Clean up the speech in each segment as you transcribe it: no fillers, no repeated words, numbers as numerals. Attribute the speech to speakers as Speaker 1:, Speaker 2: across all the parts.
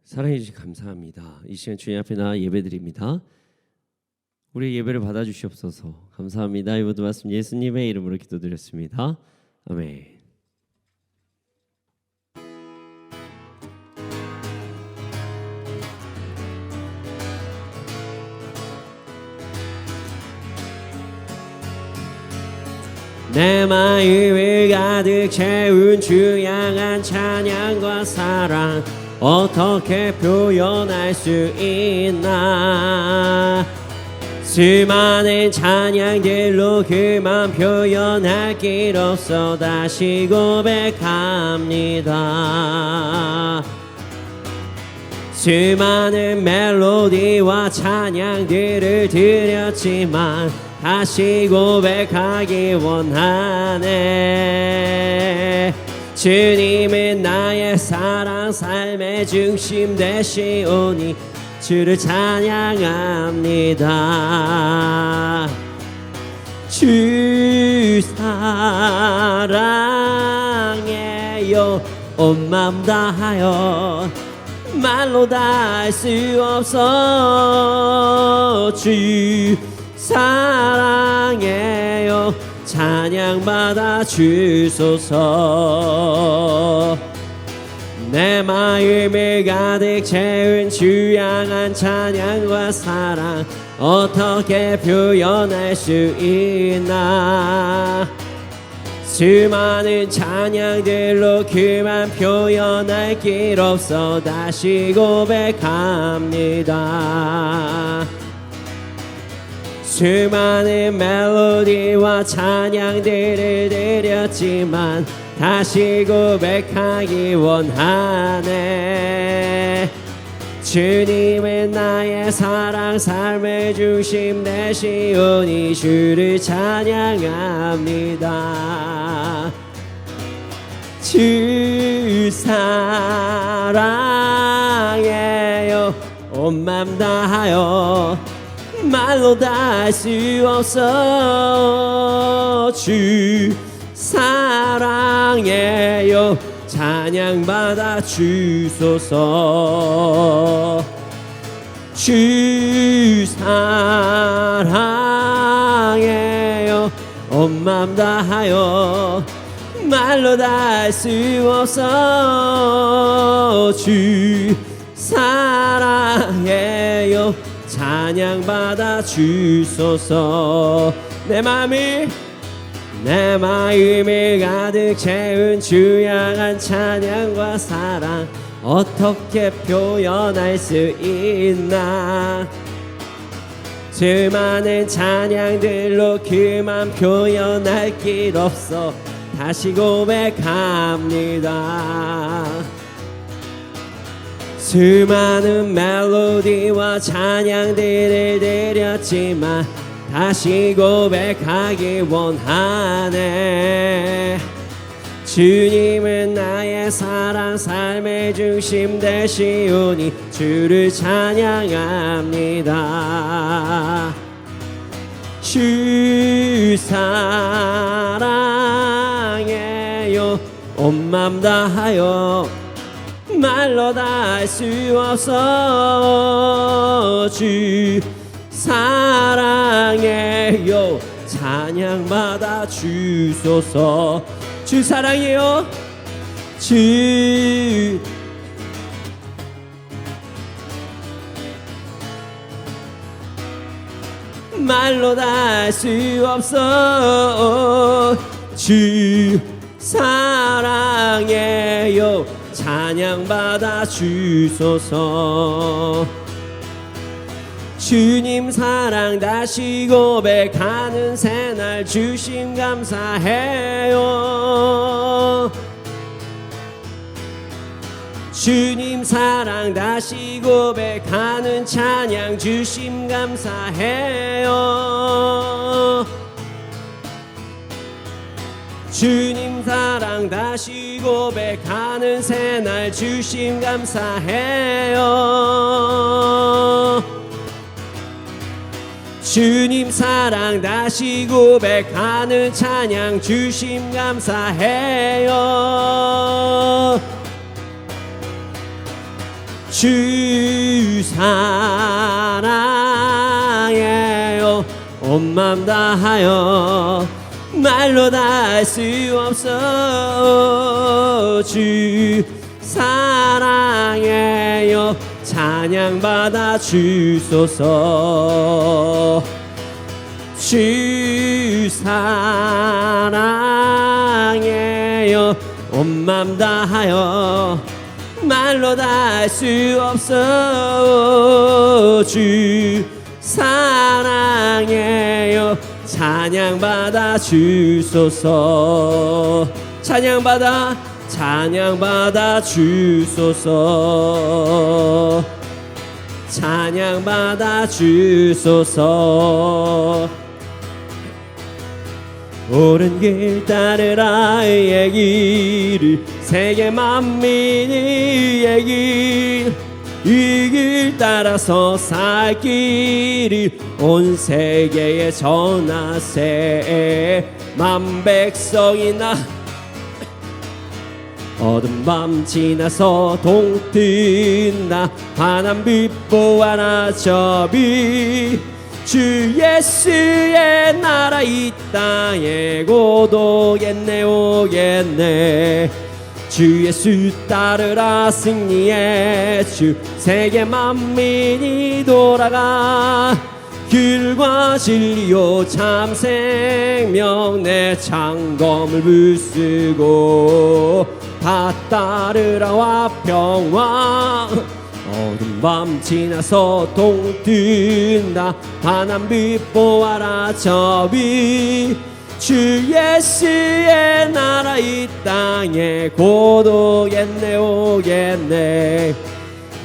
Speaker 1: 사랑해 주셔서 감사합니다. 이 시간 주님 앞에 나와 예배드립니다. 우리 예배를 받아주시옵소서. 감사합니다. 이 모든 말씀 예수님의 이름으로 기도드렸습니다. 아멘. 내 마음을 가득 채운 주 향한 찬양과 사랑 어떻게 표현할 수 있나. 수많은 찬양들로 그만 표현할 길 없어 다시 고백합니다. 수많은 멜로디와 찬양들을 드렸지만 다시 고백하기 원하네. 주님은 나의 사랑 삶의 중심 되시오니 주를 찬양합니다. 주 사랑해요 온 맘 다하여 말로 다 할 수 없어. 주 사랑해요 찬양받아 주소서. 내 마음을 가득 채운 주 향한 찬양과 사랑 어떻게 표현할 수 있나. 수많은 찬양들로 그만 표현할 길 없어 다시 고백합니다. 수많은 멜로디와 찬양들을 드렸지만 다시 고백하기 원하네. 주님은 나의 사랑 삶의 중심 되시오니 주를 찬양합니다. 주 사랑해요 온 맘 다하여 말로 다 할 수 없어. 주 사랑해요 찬양받아 주소서. 주 사랑해요 온 맘 다하여 말로 다 할 수 없어. 주 사랑해요 찬양받아 주소서. 내 마음을 가득 채운 주 향한 찬양과 사랑 어떻게 표현할 수 있나. 수많은 찬양들로 그만 표현할 길 없어 다시 고백합니다. 수많은 멜로디와 찬양들을 드렸지만 다시 고백하기 원하네. 주님은 나의 사랑 삶의 중심 되시오니 주를 찬양합니다. 주 사랑해요 온 맘 다하여 말로 다 할 수 없어. 주 사랑해요 찬양받아 주소서. 주 사랑해요 주 말로 다 할 수 없어. 주 사랑해요 찬양받아 주소서. 주님 사랑 다시 고백하는 새날 주심 감사해요. 주님 사랑 다시 고백하는 찬양 주심 감사해요. 주님 사랑 다시 고백하는 새날 주심 감사해요. 주님 사랑 다시 고백하는 찬양 주심 감사해요. 주 사랑해요. 온 맘 다하여 말로 다 할 수 없어. 주 사랑해요. 찬양 받아 주소서. 주 사랑해요. 온 맘 다하여 말로 다 할 수 없어. 주 사랑해요. 찬양 받아 주소서. 찬양 받아 주소서. 찬양 받아 주소서. 옳은 길 따르라 의의 길을 세계 만민의 길. 이 길 따라서 살 길을 온 세계에 전하세. 만백성이 나 어두운 밤 지나서 동뜬다. 환한 빛 보아라 저 빛. 주 예수의 나라 이 땅에 곧 오겠네 오겠네. 주 예수 따르라 승리의 주. 세계 만민이 돌아가. 길과 진리요 참 생명 내 창검을 붙쓰고 다 따르라 화평왕. 어두운 밤 지나서 동뜬다. 환한 빛 보아라 저 빛. 주 예수의 나라 이 땅에 곧 오겠네 오겠네.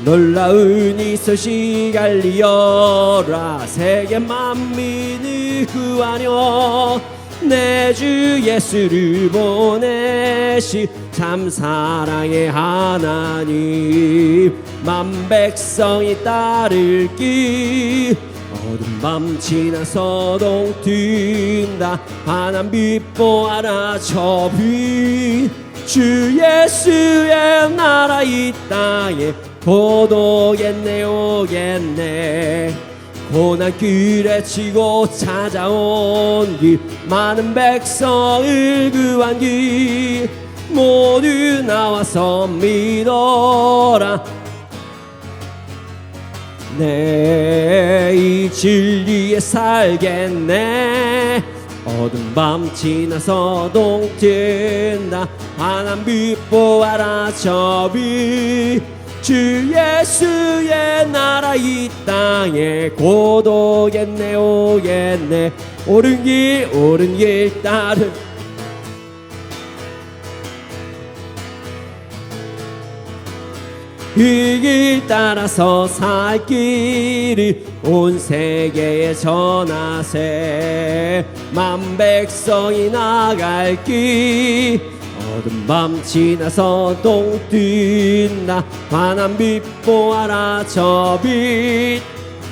Speaker 1: 놀라운 이 소식 알리어라. 세계 만민을 구하려 내 주 예수를 보내시 참 사랑의 하나님. 만백성이 따를 길. 어두운 밤 지나서 동뜬다. 환한 빛 보아라 저 빛. 주 예수의 나라 이 땅에 곧 오겠네 오겠네. 고난 길에 치고 찾아온 길. 많은 백성을 구한 길. 모두 나와서 믿어라. 내 이 진리에 살겠네. 어두운 밤 지나서 동뜬다. 환한 빛 보아라 저 빛. 주 예수의 나라 이 땅에 곧 오겠네 오겠네. 옳은 길 따르 이 길 따라서 살 길을 온 세계에 전하세. 만백성이 나갈 길. 어두운 밤 지나서 동뜬다. 환한 빛 보아라 저 빛.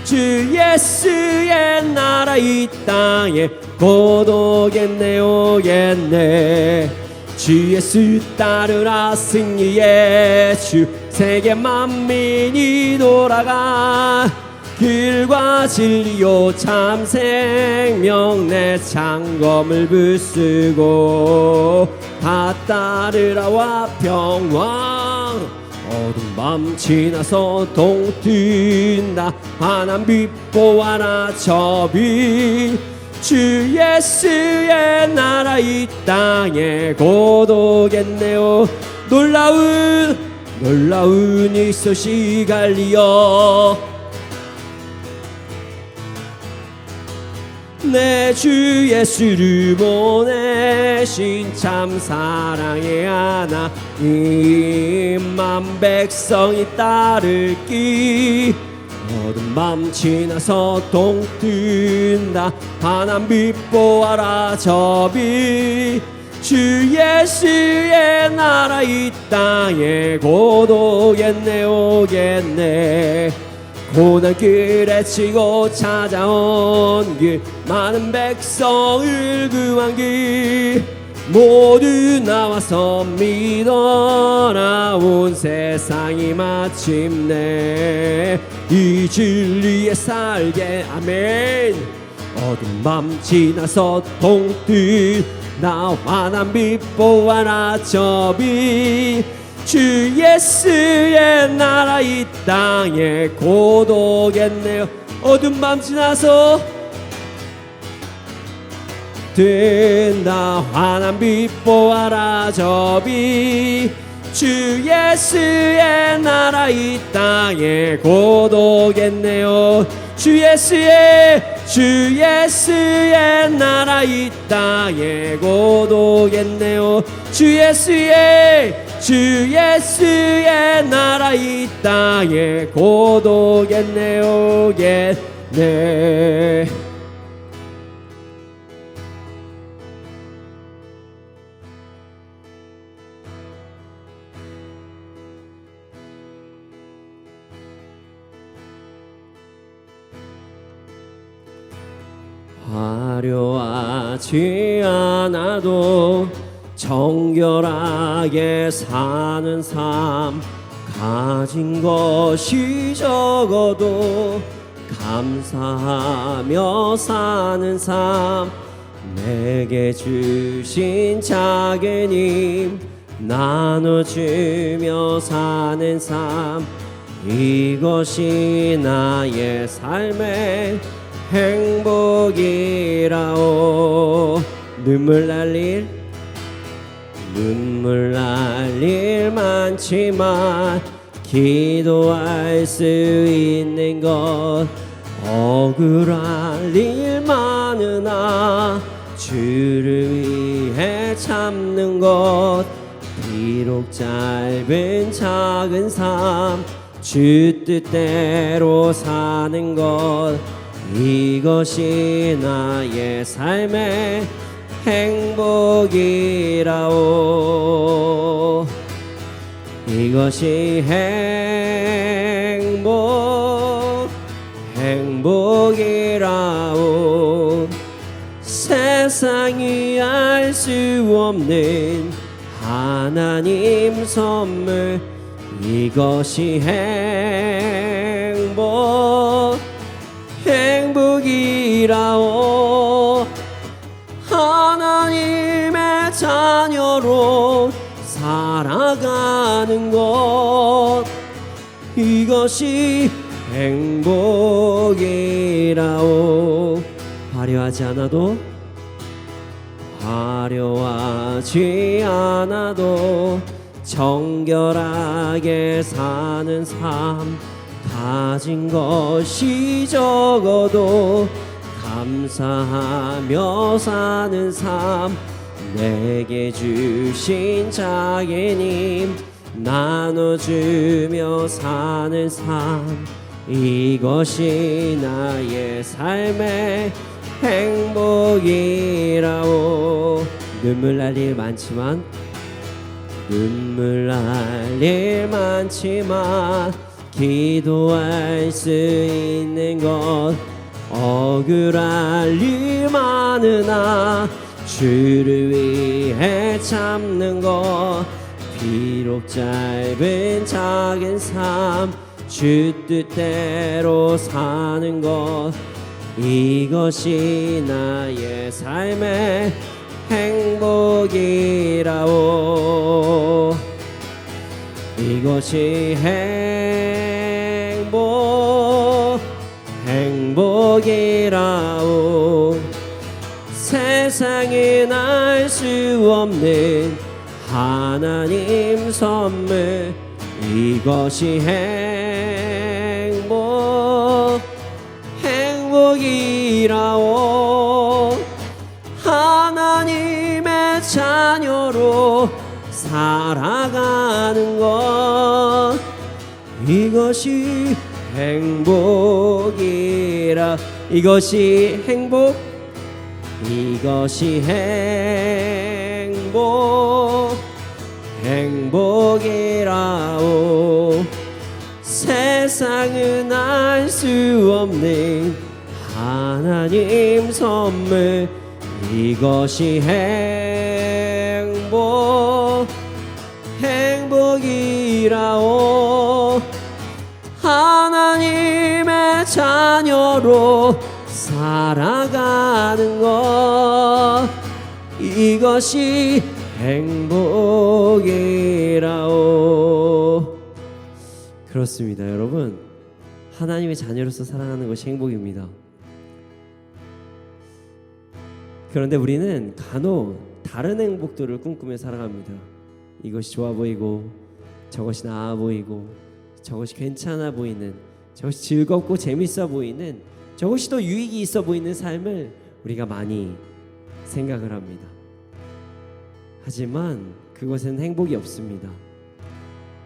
Speaker 1: 주 예수의 나라 이 땅에 곧 오겠네 오겠네. 주 예수 따르라 승리의 주. 세계 만민이 돌아가. 길과 진리요 참 생명 내 창검을 붙쓰고 다 따르라 화평왕. 어두운 밤 지나서 동뜬다. 환한 빛 보아라 저 빛. 주 예수의 나라 이 땅에 곧 오겠네요. 놀라운 이 소식 알리어 내 주 예수를 보내신 참 사랑의 하나님. 만백성이 따를 길. 어두운 밤 지나서 동뜬다. 환한 빛 보아라 저 빛. 주 예수의 나라 이 땅에 곧 오겠네 오겠네. 고난 길에 치고 찾아온 길. 많은 백성을 구한 길. 모두 나와서 믿어라. 온 세상이 마침내 이 진리에 살게. 아멘. 어두운 밤 지나서 동뜰 나 환한 빛 보아라. 저 빛 주 예수의 나라 이 땅에 고독했네요. 어두운 밤 지나서 된다. 환한 빛 보아라. 저 빛 주 예수의 나라 이 땅에 고독했네요. 주 예수의 나라 이 땅에 고독했네요. 주 예수의 나라 이 땅에 고독했네요. 네. 화려하지 않아도 정결하게 사는 삶, 가진 것이 적어도 감사하며 사는 삶, 내게 주신 작은 힘 나눠주며 사는 삶, 이것이 나의 삶의 행복이라오. 눈물 날 일 많지만 기도할 수 있는 것, 억울할 일 많으나 주를 위해 참는 것, 비록 짧은 작은 삶 주 뜻대로 사는 것, 이것이 나의 삶의 행복이라오. 이것이 행복이라오. 세상이 알 수 없는 하나님 선물, 이것이 행복이라오. 하나님의 자녀로 살아가는 것, 이것이 행복이라오. 화려하지 않아도 정결하게 사는 삶, 가진 것이 적어도 감사하며 사는 삶, 내게 주신 작은 힘 나눠주며 사는 삶, 이것이 나의 삶의 행복이라오. 눈물 날 일 많지만 기도할 수 있는 것, 억울할 일 많으나 주를 위해 참는 것, 비록 짧은 작은 삶 주 뜻대로 사는 것, 이것이 나의 삶의 행복이라오. 이것이 행복이라오. 세상엔 알 수 없는 하나님 선물, 이것이 행복이라오. 하나님의 자녀로 살아가는 것, 이것이 행복이라. 이것이 행복이라오. 세상은 알 수 없는 하나님 선물, 이것이 행복이라오. 하나님의 자녀로 살아가는 것, 이것이 행복이라오. 그렇습니다, 여러분. 하나님의 자녀로서 살아가는 것이 행복입니다. 그런데 우리는 간혹 다른 행복들을 꿈꾸며 살아갑니다. 이것이 좋아 보이고, 저것이 나아 보이고, 저것이 괜찮아 보이는, 저것이 즐겁고 재밌어 보이는, 저것이 더 유익이 있어 보이는 삶을 우리가 많이 생각을 합니다. 하지만 그것은 행복이 없습니다.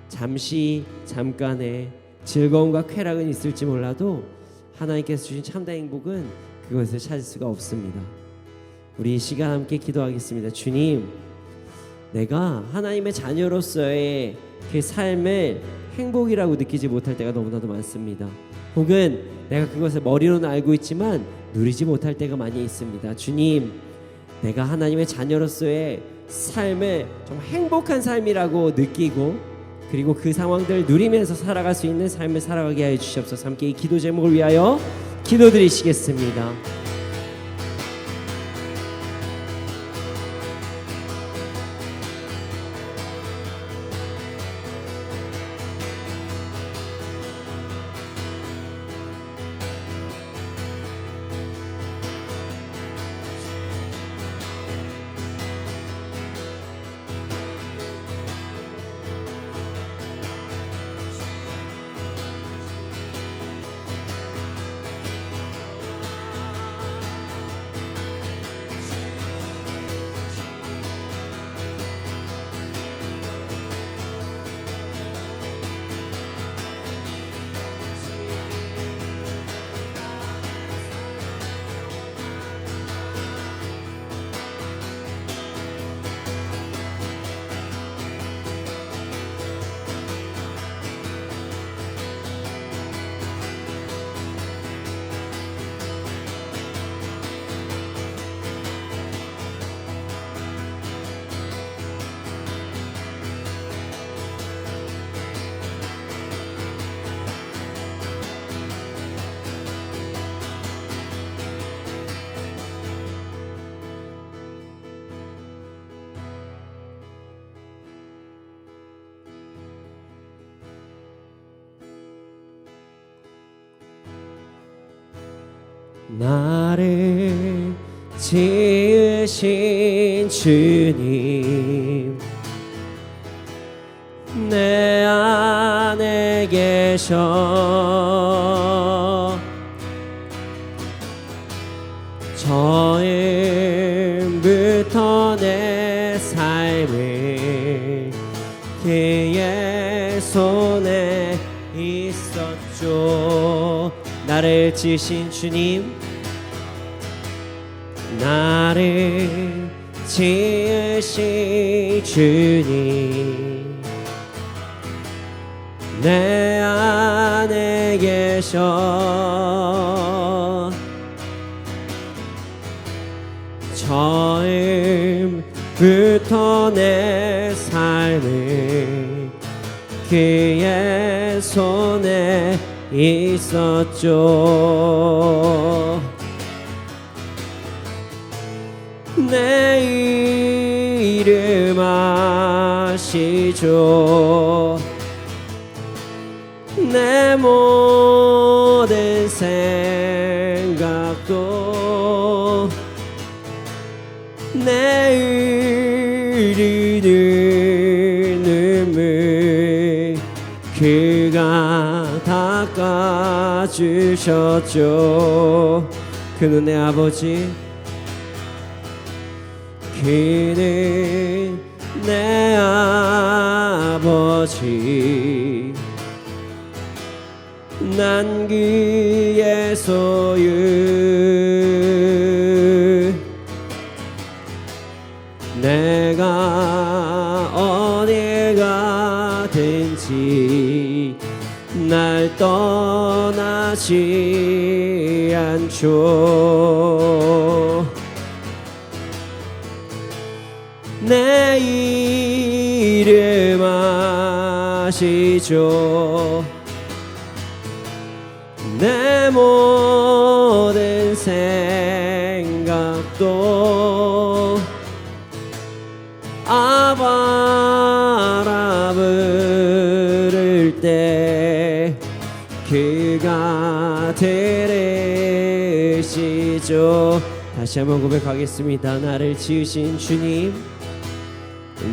Speaker 1: 잠깐의 즐거움과 쾌락은 있을지 몰라도 하나님께서 주신 참된 행복은 그것을 찾을 수가 없습니다. 우리 이 시간 함께 기도하겠습니다. 주님, 내가 하나님의 자녀로서의 그 삶을 행복이라고 느끼지 못할 때가 너무나도 많습니다. 혹은 내가 그것을 머리로는 알고 있지만 누리지 못할 때가 많이 있습니다. 주님, 내가 하나님의 자녀로서의 삶을 정말 행복한 삶이라고 느끼고, 그리고 그 상황들을 누리면서 살아갈 수 있는 삶을 살아가게 하여 주시옵소서. 함께 이 기도 제목을 위하여 기도드리시겠습니다. 나를 지으신 주님, 내 안에 계셔 처음부터 내 삶을 그의 손에 있었죠. 나를 지으신 주님, 나를 지으신 주님, 내 안에 계셔 처음부터 내 삶을 그의 손에 있었죠. 내 이름 아시죠. 내 모든 생각도 내 흐르는 눈물 그가 닦아주셨죠. 그는 내 아버지, 그는 내 아버지, 난 그의 소유. 내가 어딜 가든지 날 떠나지 않죠. 내 이름 하시죠. 내 모든 생각도 아바라 부를 때 그가 들으시죠. 다시 한번 고백하겠습니다. 나를 지으신 주님,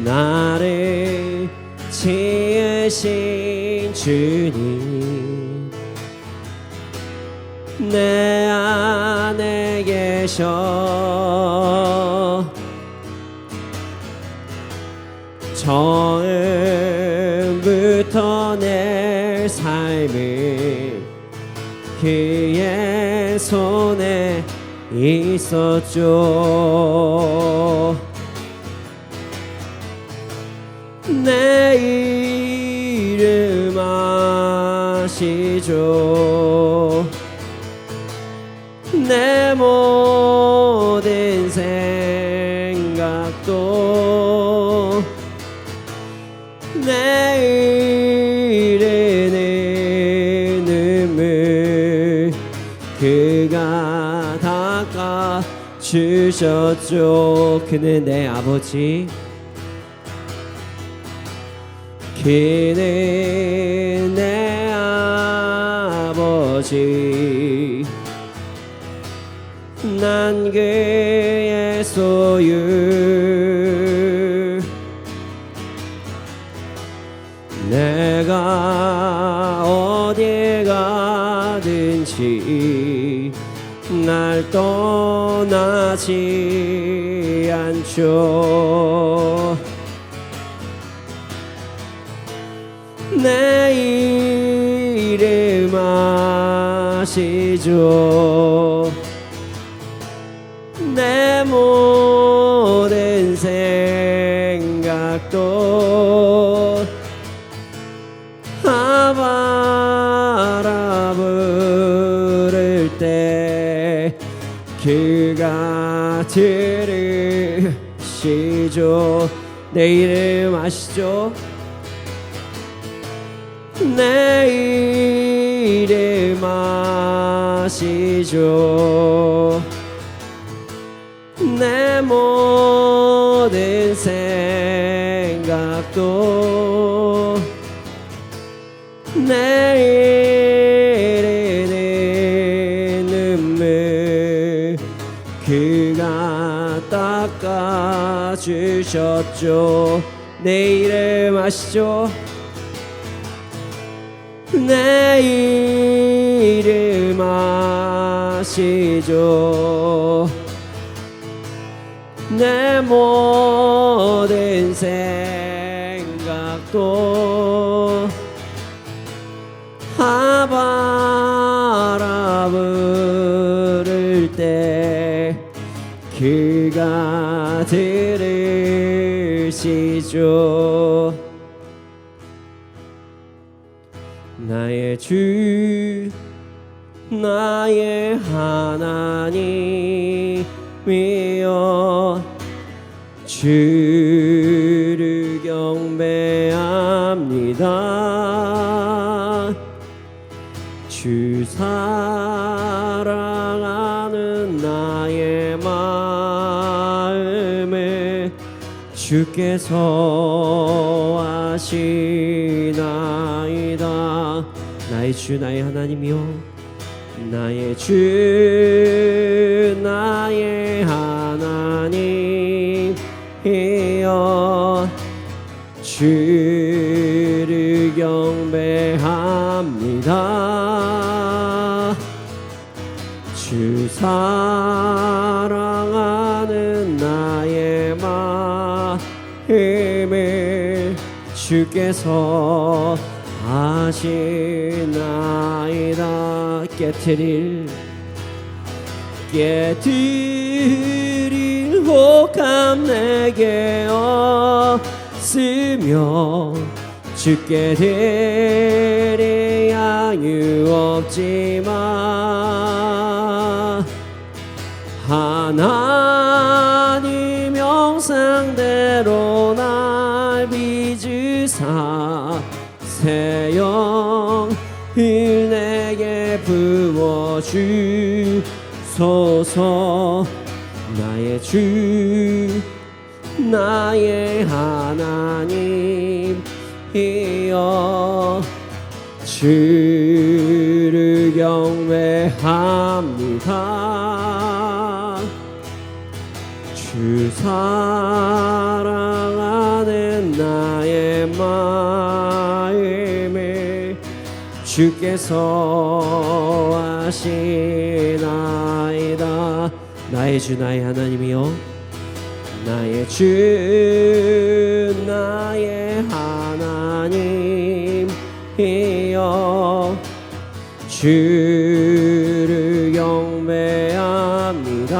Speaker 1: 나를 지으신 주님, 내 안에 계셔. 처음부터 내 삶을 그의 손에 있었죠. 내 이름 아시죠. 내 모든 생각도 내일의 눈물 그가 닦아주셨죠. 그는 내 아버지, 그는 내 아버지, 난 그의 소유. 내가 어디 가든지 날 떠나지 않죠. 내 이름 아시죠. 내 모든 생각도 아바라 부를 때 그가 들으시죠. 내 이름 아시죠. 내 이름 아시죠. 내 모든 생각도 내일의 눈물 그가 닦아주셨죠. 내 이름 아시죠. 내 이름 아시죠. 내 모든 생각도 아바라 부를 때 그가 들으시죠. 나의 주 나의 하나님이여 주를 경배합니다. 주 사랑하는 나의 마음을 주께서 아시나이다. 나의 주 나의 하나님이여 나의 주 나의 하나님이여 주를 경배합니다. 주 사랑하는 나의 마음을 주께서 아시나이다. 깨트릴 혹함 내게 없으며 주께 드릴 양유 없지만 하나님 형상대로 날 빚으사 새 영을 내게 부어주소서. 나의 주 나의 하나님이여 주를 경배합니다. 주 사랑하는 나의 마음을 주께서 아시나이다. 나의 주 나의 하나님이여 나의 주 나의 하나님이여 주를 경배합니다.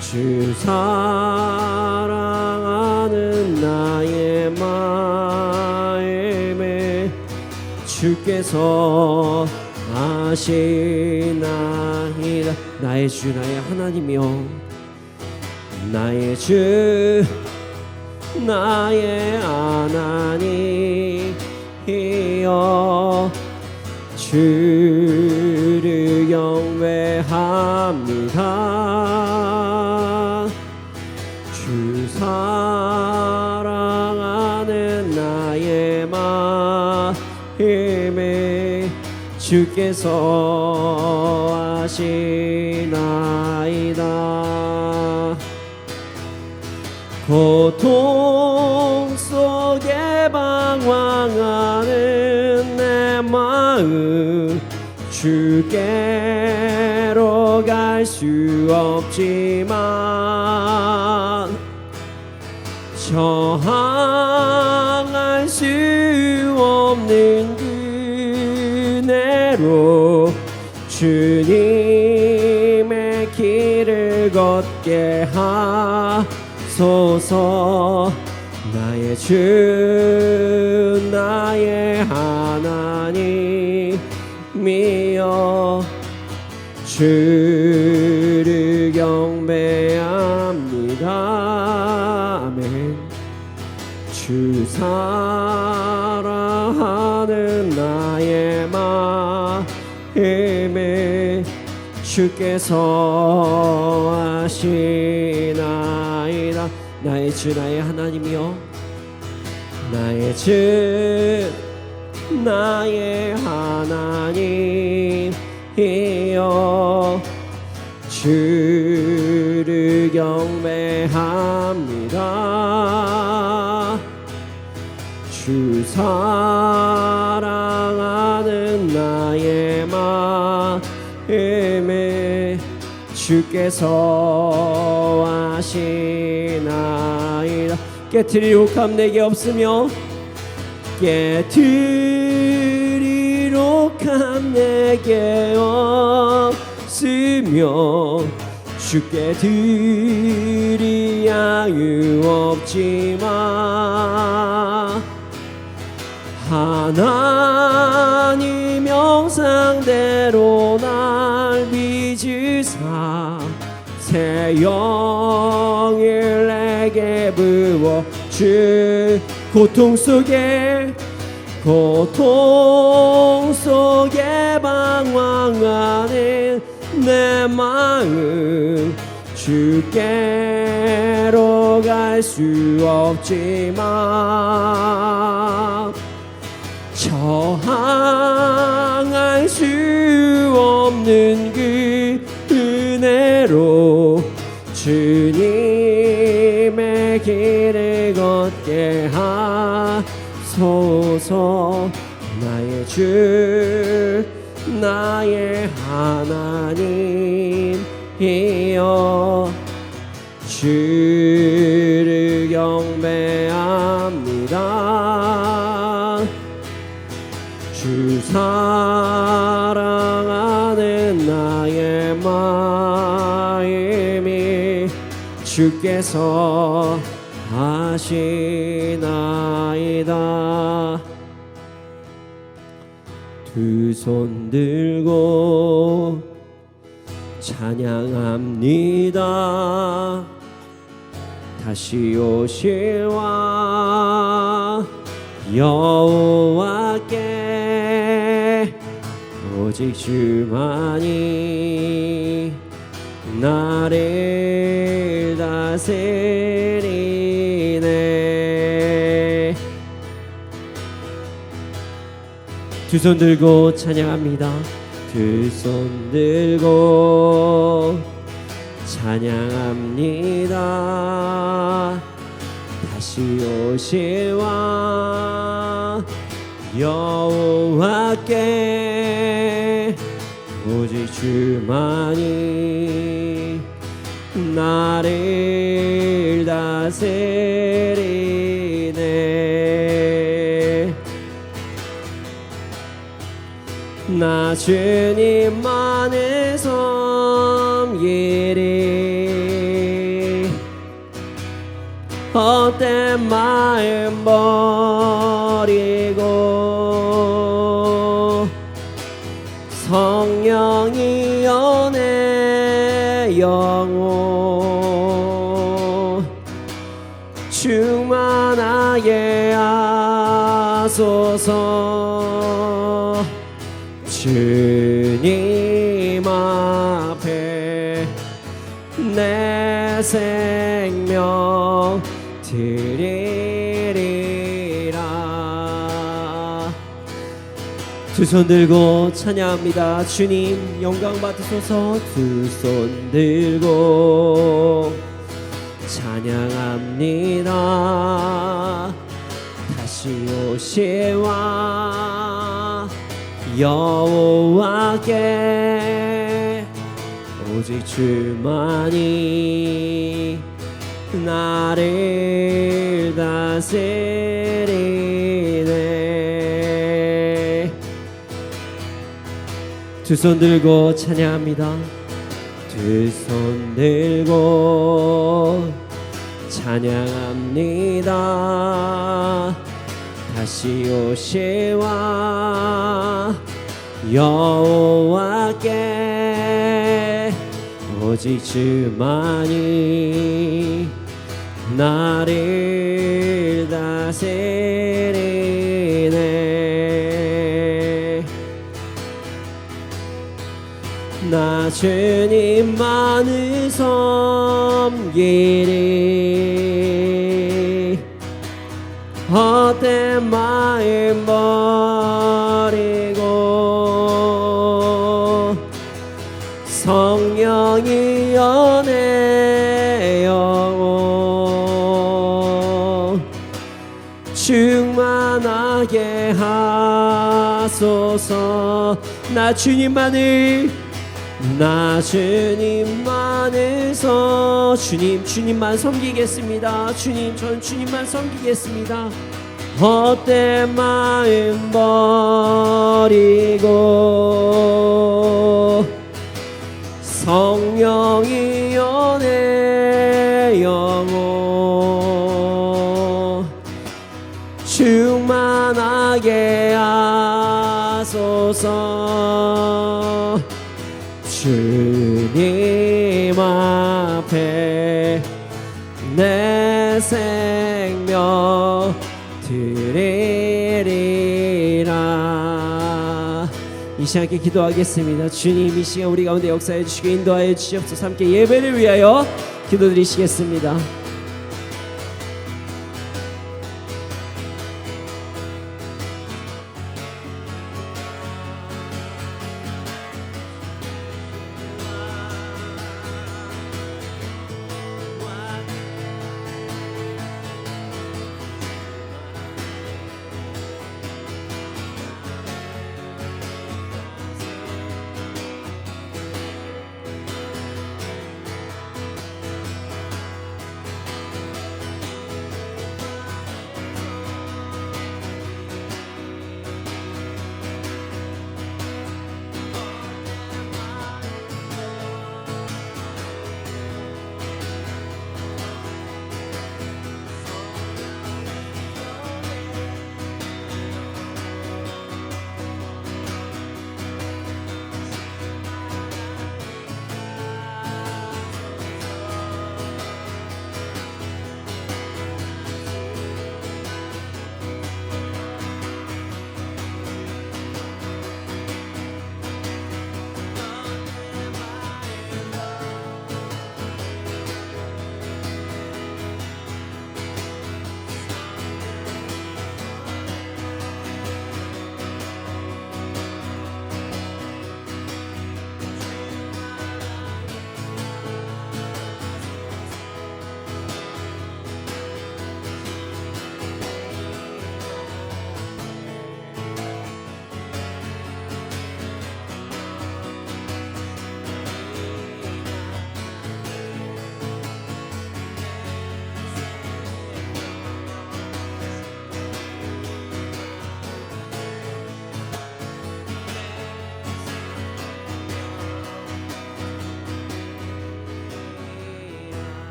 Speaker 1: 주 사랑하는 나의 마음을 주께서 아시나이다. 나의 주 나의 하나님이여 나의 주 나의 하나님이여 주를 경배합니다. 주 사랑하는 나의 마음을 주께서 아시나이다. 고통 속에 방황하는 내 마음 주께로 갈 수 없지만 저항할 수 없는 은혜로 주님의 길을 걷게 하소서. 나의 주 나의 하나님이여 주를 경배합니다. 아멘. 주 사랑하는 나의 마음을 주께서 아시나이다. 나의 주 나의 하나님이여 나의 주 나의 하나님이여 주를 경배합니다. 주 사랑하는 나의 마음을 주께서 아시나이다. 깨트릴 옥함 내게 없으며 깨트릴 옥함 내게 없으며 주께 드리야 없지만 하나님 형상대로 날 빚으사 새 영을 내게 부어 주 고통 속에 방황하는 내 마음 주께로 갈 수 없지만 저항할 수 없는 그 은혜로 주님의 길을 걷게 하소서. 나의 주 나의 하나님이여 주를 경배합니다. 주 사랑하는 나의 마음이 주께서 아시나이다. 두 손 들고 찬양합니다. 다시 오실와 여호와께 오직 주만이 나를 다스리네. 두 손 들고 찬양합니다. 두 손 들고 찬양합니다. 다시 오실 왕 여호와께 오직 주만이 나를 다스리네. 나 주님만을 섬기리. 헛된 마음 버리고 성령이 연애 영혼 충만하게 하소서. 주님 앞에 내 생명 드리리라. 두 손 들고 찬양합니다. 주님 영광 받으소서. 두 손 들고 찬양합니다. 다시 오실 왕 여호와께 오직 주만이 나를 다스리네. 두 손 들고 찬양합니다. 두 손 들고 찬양합니다. 다시 오실 왕 여호와께 오직 주만이 나를 다스리네. 나 주님만을 섬기리. 헛된 마음 버리고 성령이 연애 영혼 충만하게 하소서. 나 주님만을 주님만 섬기겠습니다. 주님, 전 주님만 섬기겠습니다. 헛된 마음 버리고 성령이 연애 영혼 충만하게 하소서. 주님 앞에 내 생명 드리리라. 이 시간 함께 기도하겠습니다. 주님, 이 시간 우리 가운데 역사해 주시고 인도하여 주시옵소서. 함께 예배를 위하여 기도드리시겠습니다.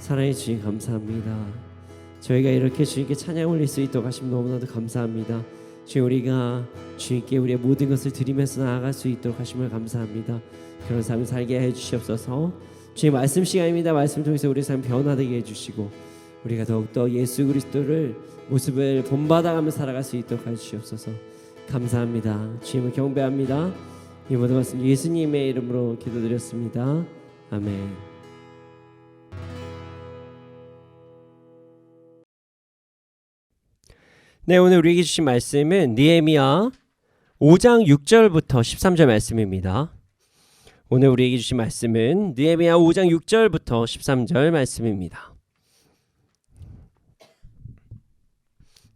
Speaker 1: 사랑해 주님 감사합니다. 저희가 이렇게 주님께 찬양 올릴 수 있도록 하시면 너무나도 감사합니다. 주님, 우리가 주님께 우리의 모든 것을 드리면서 나아갈 수 있도록 하심을 감사합니다. 그런 삶을 살게 해주시옵소서. 주님, 말씀 시간입니다. 말씀 통해서 우리의 삶 변화되게 해주시고 우리가 더욱더 예수 그리스도를 모습을 본받아가며 살아갈 수 있도록 해주시옵소서. 감사합니다. 주님을 경배합니다. 이 모든 말씀 예수님의 이름으로 기도드렸습니다. 아멘. 네, 오늘 우리에게 주신 말씀은 느헤미야 5장 6절부터 13절 말씀입니다. 오늘 우리에게 주신 말씀은 느헤미야 5장 6절부터 13절 말씀입니다.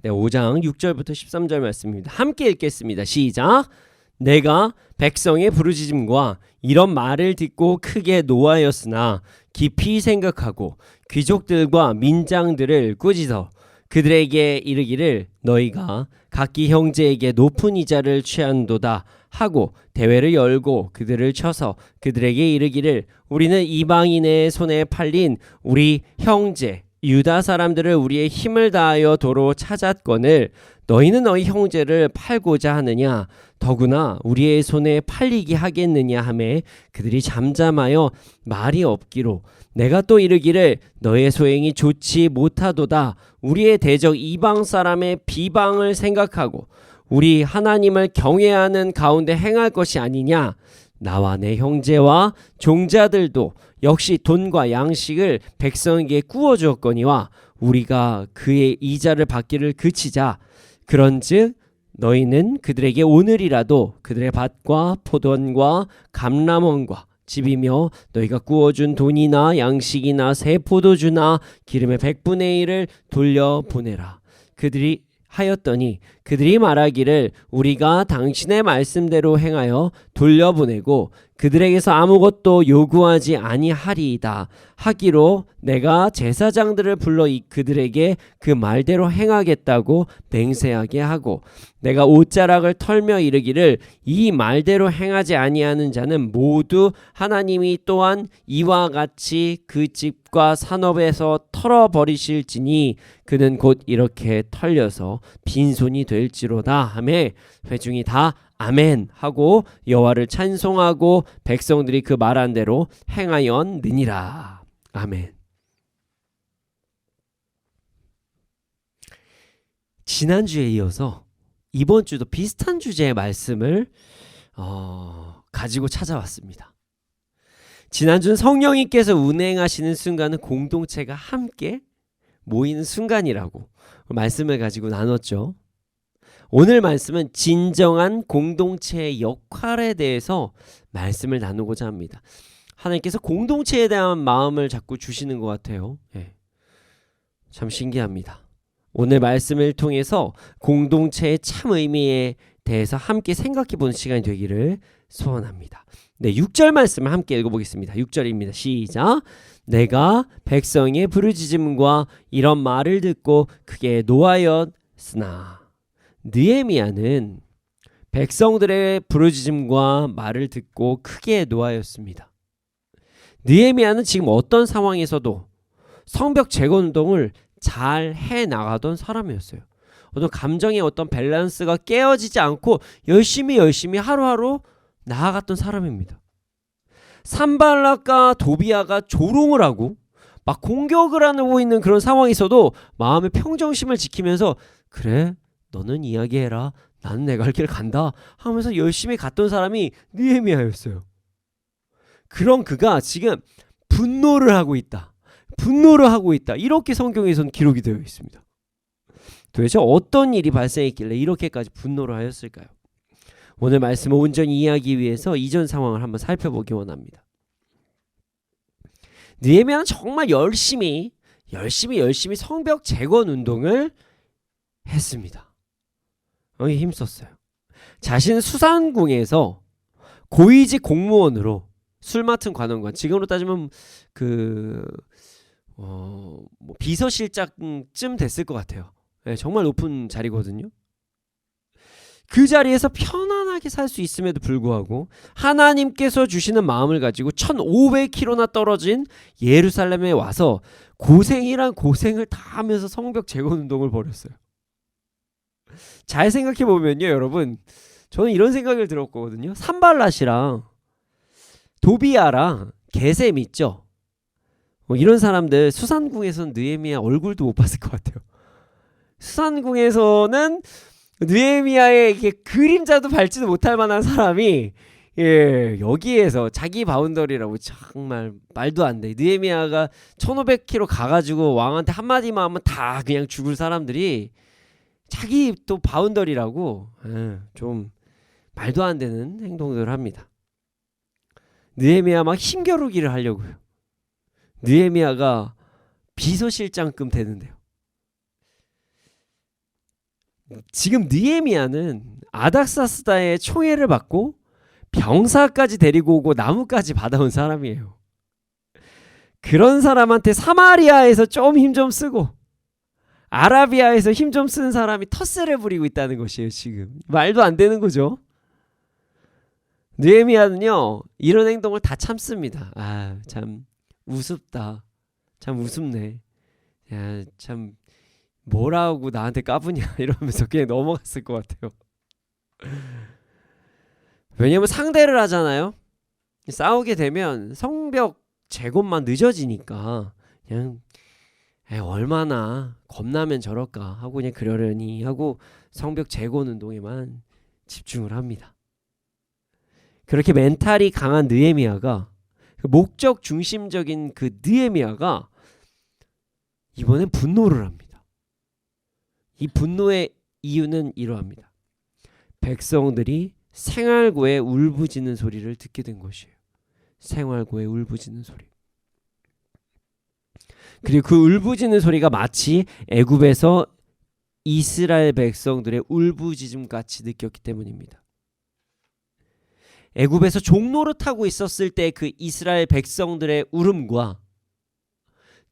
Speaker 1: 네, 5장 6절부터 13절 말씀입니다. 함께 읽겠습니다. 시작. 내가 백성의 부르짖음과 이런 말을 듣고 크게 노하였으나 깊이 생각하고 귀족들과 민장들을 꾸짖어 그들에게 이르기를 너희가 각기 형제에게 높은 이자를 취한도다 하고 대회를 열고 그들을 쳐서 그들에게 이르기를 우리는 이방인의 손에 팔린 우리 형제 유다 사람들을 우리의 힘을 다하여 도로 찾았거늘 너희는 너희 형제를 팔고자 하느냐 더구나 우리의 손에 팔리게 하겠느냐 하매 그들이 잠잠하여 말이 없기로 내가 또 이르기를 너의 소행이 좋지 못하도다 우리의 대적 이방 사람의 비방을 생각하고 우리 하나님을 경외하는 가운데 행할 것이 아니냐 나와 내 형제와 종자들도 역시 돈과 양식을 백성에게 구워 주었거니와 우리가 그의 이자를 받기를 그치자 그런즉 너희는 그들에게 오늘이라도 그들의 밭과 포도원과 감람원과 집이며 너희가 구워준 돈이나 양식이나 새 포도주나 기름의 100분의 1을 돌려보내라. 그들이 하였더니 그들이 말하기를 우리가 당신의 말씀대로 행하여 돌려보내고 그들에게서 아무것도 요구하지 아니하리이다 하기로 내가 제사장들을 불러 그들에게 그 말대로 행하겠다고 맹세하게 하고 내가 옷자락을 털며 이르기를 이 말대로 행하지 아니하는 자는 모두 하나님이 또한 이와 같이 그 집과 산업에서 털어버리실지니 그는 곧 이렇게 털려서 빈손이 될지로다 하매 회중이 다 아멘 하고 여호와를 찬송하고 백성들이 그 말한 대로 행하였느니라. 아멘. 지난주에 이어서 이번 주도 비슷한 주제의 말씀을 가지고 찾아왔습니다. 지난주는 성령님께서 운행하시는 순간은 공동체가 함께 모이는 순간이라고 말씀을 가지고 나눴죠. 오늘 말씀은 진정한 공동체의 역할에 대해서 말씀을 나누고자 합니다. 하나님께서 공동체에 대한 마음을 자꾸 주시는 것 같아요. 참 신기합니다. 오늘 말씀을 통해서 공동체의 참 의미에 대해서 함께 생각해보는 시간이 되기를 소원합니다. 네, 6절 말씀을 함께 읽어보겠습니다. 6절입니다. 시작. 내가 백성의 부르짖음과 이런 말을 듣고 크게 노하였으나 느헤미야는 백성들의 부르짖음과 말을 듣고 크게 노하였습니다. 느헤미야는 지금 어떤 상황에서도 성벽 재건운동을 잘 해나가던 사람이었어요. 어떤 감정의 어떤 밸런스가 깨어지지 않고 열심히 하루하루 나아갔던 사람입니다. 산발락과 도비아가 조롱을 하고 막 공격을 하고 있는 그런 상황에서도 마음의 평정심을 지키면서 그래 너는 이야기해라 나는 내 갈 길 간다 하면서 열심히 갔던 사람이 느헤미야였어요. 그런 그가 지금 분노를 하고 있다 이렇게 성경에서는 기록이 되어 있습니다. 도대체 어떤 일이 발생했길래 이렇게까지 분노를 하였을까요? 오늘 말씀을 온전히 이해하기 위해서 이전 상황을 한번 살펴보기 원합니다. 느헤미야는 정말 열심히 성벽 재건 운동을 했습니다. 힘썼어요. 자신은 수산궁에서 고위직 공무원으로 술 맡은 관원관, 지금으로 따지면 비서실장쯤 됐을 것 같아요. 정말 높은 자리거든요. 그 자리에서 편안하게 편하게 살 수 있음에도 불구하고 하나님께서 주시는 마음을 가지고 1500km나 떨어진 예루살렘에 와서 고생이란 고생을 다 하면서 성벽 재건운동을 벌였어요. 잘 생각해 보면요, 여러분, 저는 이런 생각을 들었거든요. 산발랏이랑 도비아랑 게셈 있죠. 이런 사람들 수산궁에서는 느헤미야 얼굴도 못 봤을 것 같아요. 수산궁에서는 느헤미야의 이렇게 그림자도 밟지도 못할 만한 사람이 여기에서 자기 바운더리라고 정말 말도 안 돼. 느헤미야가 1500km 가가지고 왕한테 한마디만 하면 다 그냥 죽을 사람들이 자기 또 바운더리라고 좀 말도 안 되는 행동들을 합니다. 느헤미야 막 힘겨루기를 하려고요. 느헤미야가 비서실장급 되는데요. 지금 느헤미야는 아닥사스다의 총애를 받고 병사까지 데리고 오고 나무까지 받아온 사람이에요. 그런 사람한테 사마리아에서 좀 힘 좀 쓰고 아라비아에서 힘 좀 쓰는 사람이 텃세를 부리고 있다는 것이에요. 지금 말도 안 되는 거죠. 느헤미야는요 이런 행동을 다 참습니다. 아, 참 우습다. 참 우습네. 야, 참 뭐라고 나한테 까부냐 이러면서 그냥 넘어갔을 것 같아요. 왜냐면 상대를 하잖아요. 싸우게 되면 성벽 재건만 늦어지니까 그냥 얼마나 겁나면 저럴까 하고 그냥 그러려니 하고 성벽 재건 운동에만 집중을 합니다. 그렇게 멘탈이 강한 느헤미야가, 목적 중심적인 그 느헤미야가 이번엔 분노를 합니다. 이 분노의 이유는 이러합니다. 백성들이 생활고의 울부짖는 소리를 듣게 된 것이에요. 생활고의 울부짖는 소리. 그리고 그 울부짖는 소리가 마치 애굽에서 이스라엘 백성들의 울부짖음 같이 느꼈기 때문입니다. 애굽에서 종노릇하고 있었을 때 그 이스라엘 백성들의 울음과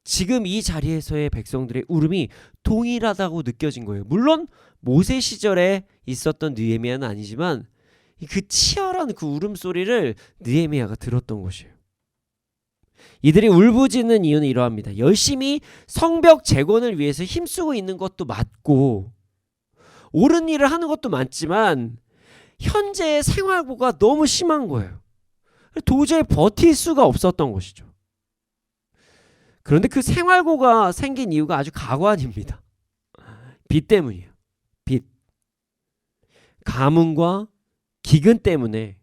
Speaker 1: 지금 이 자리에서의 백성들의 울음이 동일하다고 느껴진 거예요. 물론 모세 시절에 있었던 느헤미야는 아니지만 그 치열한 그 울음소리를 느헤미야가 들었던 것이에요. 이들이 울부짖는 이유는 이러합니다. 열심히 성벽 재건을 위해서 힘쓰고 있는 것도 맞고 옳은 일을 하는 것도 맞지만 현재의 생활고가 너무 심한 거예요. 도저히 버틸 수가 없었던 것이죠. 그런데 그 생활고가 생긴 이유가 아주 가관입니다. 빚 때문이에요. 빚. 가문과 기근 때문에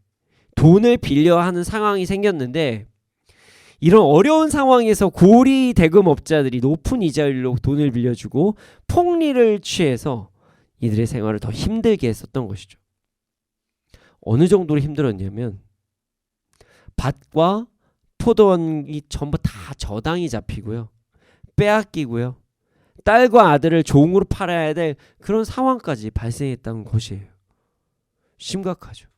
Speaker 1: 돈을 빌려야 하는 상황이 생겼는데 이런 어려운 상황에서 고리 대금업자들이 높은 이자율로 돈을 빌려주고 폭리를 취해서 이들의 생활을 더 힘들게 했었던 것이죠. 어느 정도로 힘들었냐면 밭과 포도원이 전부 다 저당이 잡히고요. 빼앗기고요. 딸과 아들을 종으로 팔아야 될 그런 상황까지 발생했다는 것이에요. 심각하죠.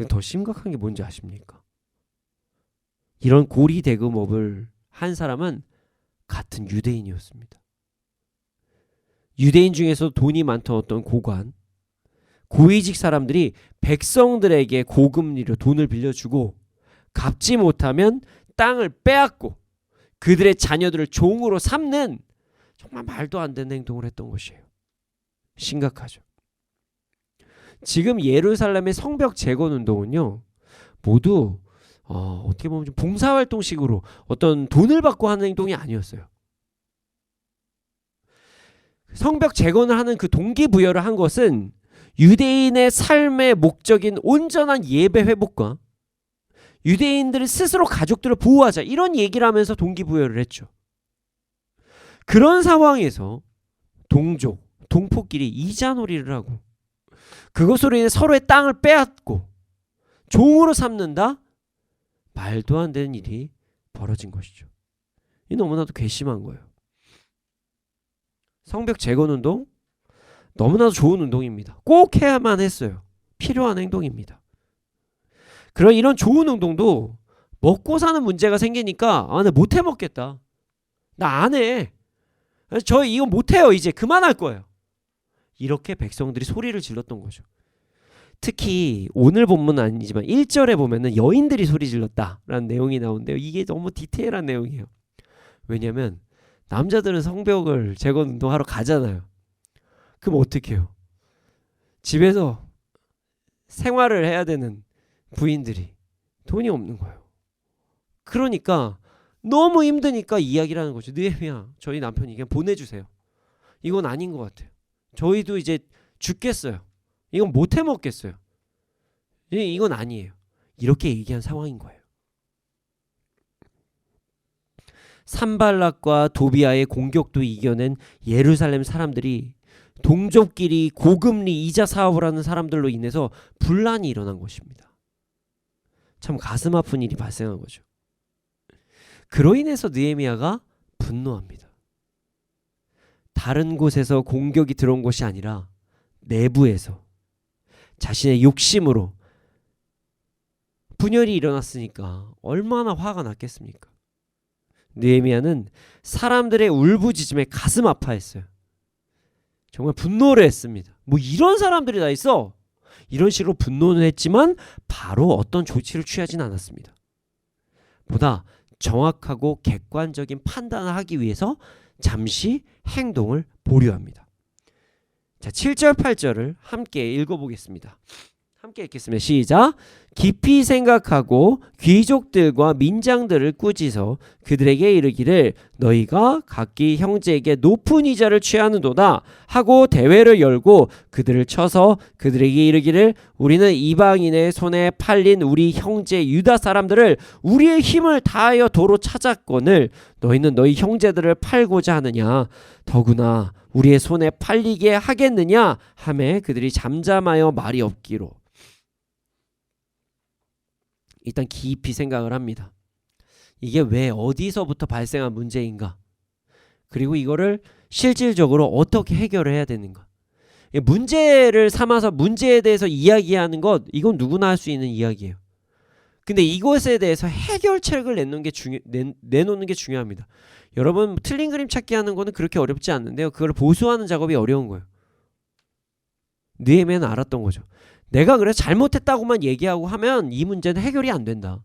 Speaker 1: 더 심각한 게 뭔지 아십니까? 이런 고리 대금업을 한 사람은 같은 유대인이었습니다. 유대인 중에서 돈이 많던 어떤 고관, 고위직 사람들이 백성들에게 고금리로 돈을 빌려주고 갚지 못하면 땅을 빼앗고 그들의 자녀들을 종으로 삼는 정말 말도 안 되는 행동을 했던 것이에요. 심각하죠. 지금 예루살렘의 성벽 재건 운동은요, 모두 어떻게 보면 좀 봉사활동식으로 어떤 돈을 받고 하는 행동이 아니었어요. 성벽 재건을 하는 그 동기부여를 한 것은 유대인의 삶의 목적인 온전한 예배 회복과 유대인들을 스스로 가족들을 보호하자 이런 얘기를 하면서 동기부여를 했죠. 그런 상황에서 동족, 동포끼리 이자놀이를 하고 그것으로 인해 서로의 땅을 빼앗고 종으로 삼는다? 말도 안 되는 일이 벌어진 것이죠. 이 너무나도 괘씸한 거예요. 성벽 재건 운동 너무나도 좋은 운동입니다. 꼭 해야만 했어요. 필요한 행동입니다. 그런 이런 좋은 운동도 먹고 사는 문제가 생기니까 나 못해 먹겠다. 나 안 해. 저 이거 못해요. 이제 그만할 거예요. 이렇게 백성들이 소리를 질렀던 거죠. 특히 오늘 본문은 아니지만 1절에 보면은 여인들이 소리 질렀다라는 내용이 나오는데요. 이게 너무 디테일한 내용이에요. 왜냐면 남자들은 성벽을 재건 운동하러 가잖아요. 그럼 어떻게 해요? 집에서 생활을 해야 되는 부인들이 돈이 없는 거예요. 그러니까 너무 힘드니까 이야기를 하는 거죠. 느헤미야, 저희 남편이 그냥 보내주세요. 이건 아닌 것 같아요. 저희도 이제 죽겠어요. 이건 못 해먹겠어요. 이건 아니에요. 이렇게 얘기한 상황인 거예요. 산발락과 도비아의 공격도 이겨낸 예루살렘 사람들이 동족끼리 고금리 이자 사업을 하는 사람들로 인해서 분란이 일어난 것입니다. 참 가슴 아픈 일이 발생한 거죠. 그로 인해서 느헤미야가 분노합니다. 다른 곳에서 공격이 들어온 것이 아니라 내부에서 자신의 욕심으로 분열이 일어났으니까 얼마나 화가 났겠습니까? 느헤미야는 사람들의 울부짖음에 가슴 아파했어요. 정말 분노를 했습니다. 뭐 이런 사람들이 다 있어? 이런 식으로 분노는 했지만 바로 어떤 조치를 취하진 않았습니다. 보다 정확하고 객관적인 판단을 하기 위해서 잠시 행동을 보류합니다. 자, 7절 8절을 함께 읽어보겠습니다. 함께 읽겠습니다. 시작. 깊이 생각하고 귀족들과 민장들을 꾸짖어 그들에게 이르기를 너희가 각기 형제에게 높은 이자를 취하는도다 하고 대회를 열고 그들을 쳐서 그들에게 이르기를 우리는 이방인의 손에 팔린 우리 형제 유다 사람들을 우리의 힘을 다하여 도로 찾았거늘 너희는 너희 형제들을 팔고자 하느냐 더구나 우리의 손에 팔리게 하겠느냐 하매 그들이 잠잠하여 말이 없기로. 일단 깊이 생각을 합니다. 이게 왜 어디서부터 발생한 문제인가? 그리고 이거를 실질적으로 어떻게 해결을 해야 되는가? 문제를 삼아서 문제에 대해서 이야기하는 것 이건 누구나 할 수 있는 이야기예요. 근데 이것에 대해서 해결책을 내놓는 게 중요합니다. 여러분 틀린 그림 찾기 하는 거는 그렇게 어렵지 않는데요. 그걸 보수하는 작업이 어려운 거예요. 느헤미야는 알았던 거죠. 내가 그래서 잘못했다고만 얘기하고 하면 이 문제는 해결이 안 된다.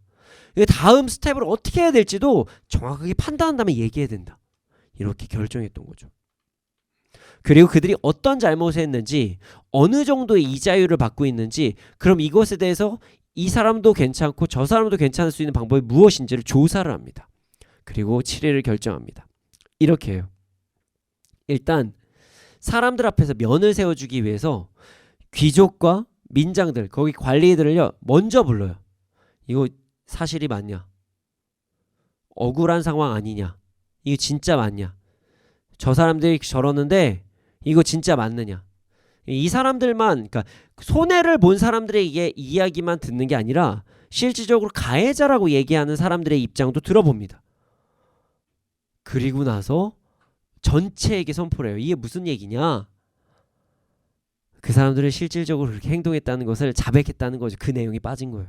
Speaker 1: 다음 스텝을 어떻게 해야 될지도 정확하게 판단한 다음에 얘기해야 된다. 이렇게 결정했던 거죠. 그리고 그들이 어떤 잘못을 했는지 어느 정도의 이자율을 받고 있는지 그럼 이것에 대해서 이 사람도 괜찮고 저 사람도 괜찮을 수 있는 방법이 무엇인지를 조사를 합니다. 그리고 치례를 결정합니다. 이렇게 해요. 일단 사람들 앞에서 면을 세워주기 위해서 귀족과 민장들 거기 관리들을요 먼저 불러요. 이거 사실이 맞냐? 억울한 상황 아니냐? 이거 진짜 맞냐? 저 사람들이 저러는데 이거 진짜 맞느냐? 이 사람들만 그러니까 손해를 본 사람들의 이야기만 듣는 게 아니라 실질적으로 가해자라고 얘기하는 사람들의 입장도 들어봅니다. 그리고 나서 전체에게 선포를 해요. 이게 무슨 얘기냐? 그 사람들은 실질적으로 그렇게 행동했다는 것을 자백했다는 거죠. 그 내용이 빠진 거예요.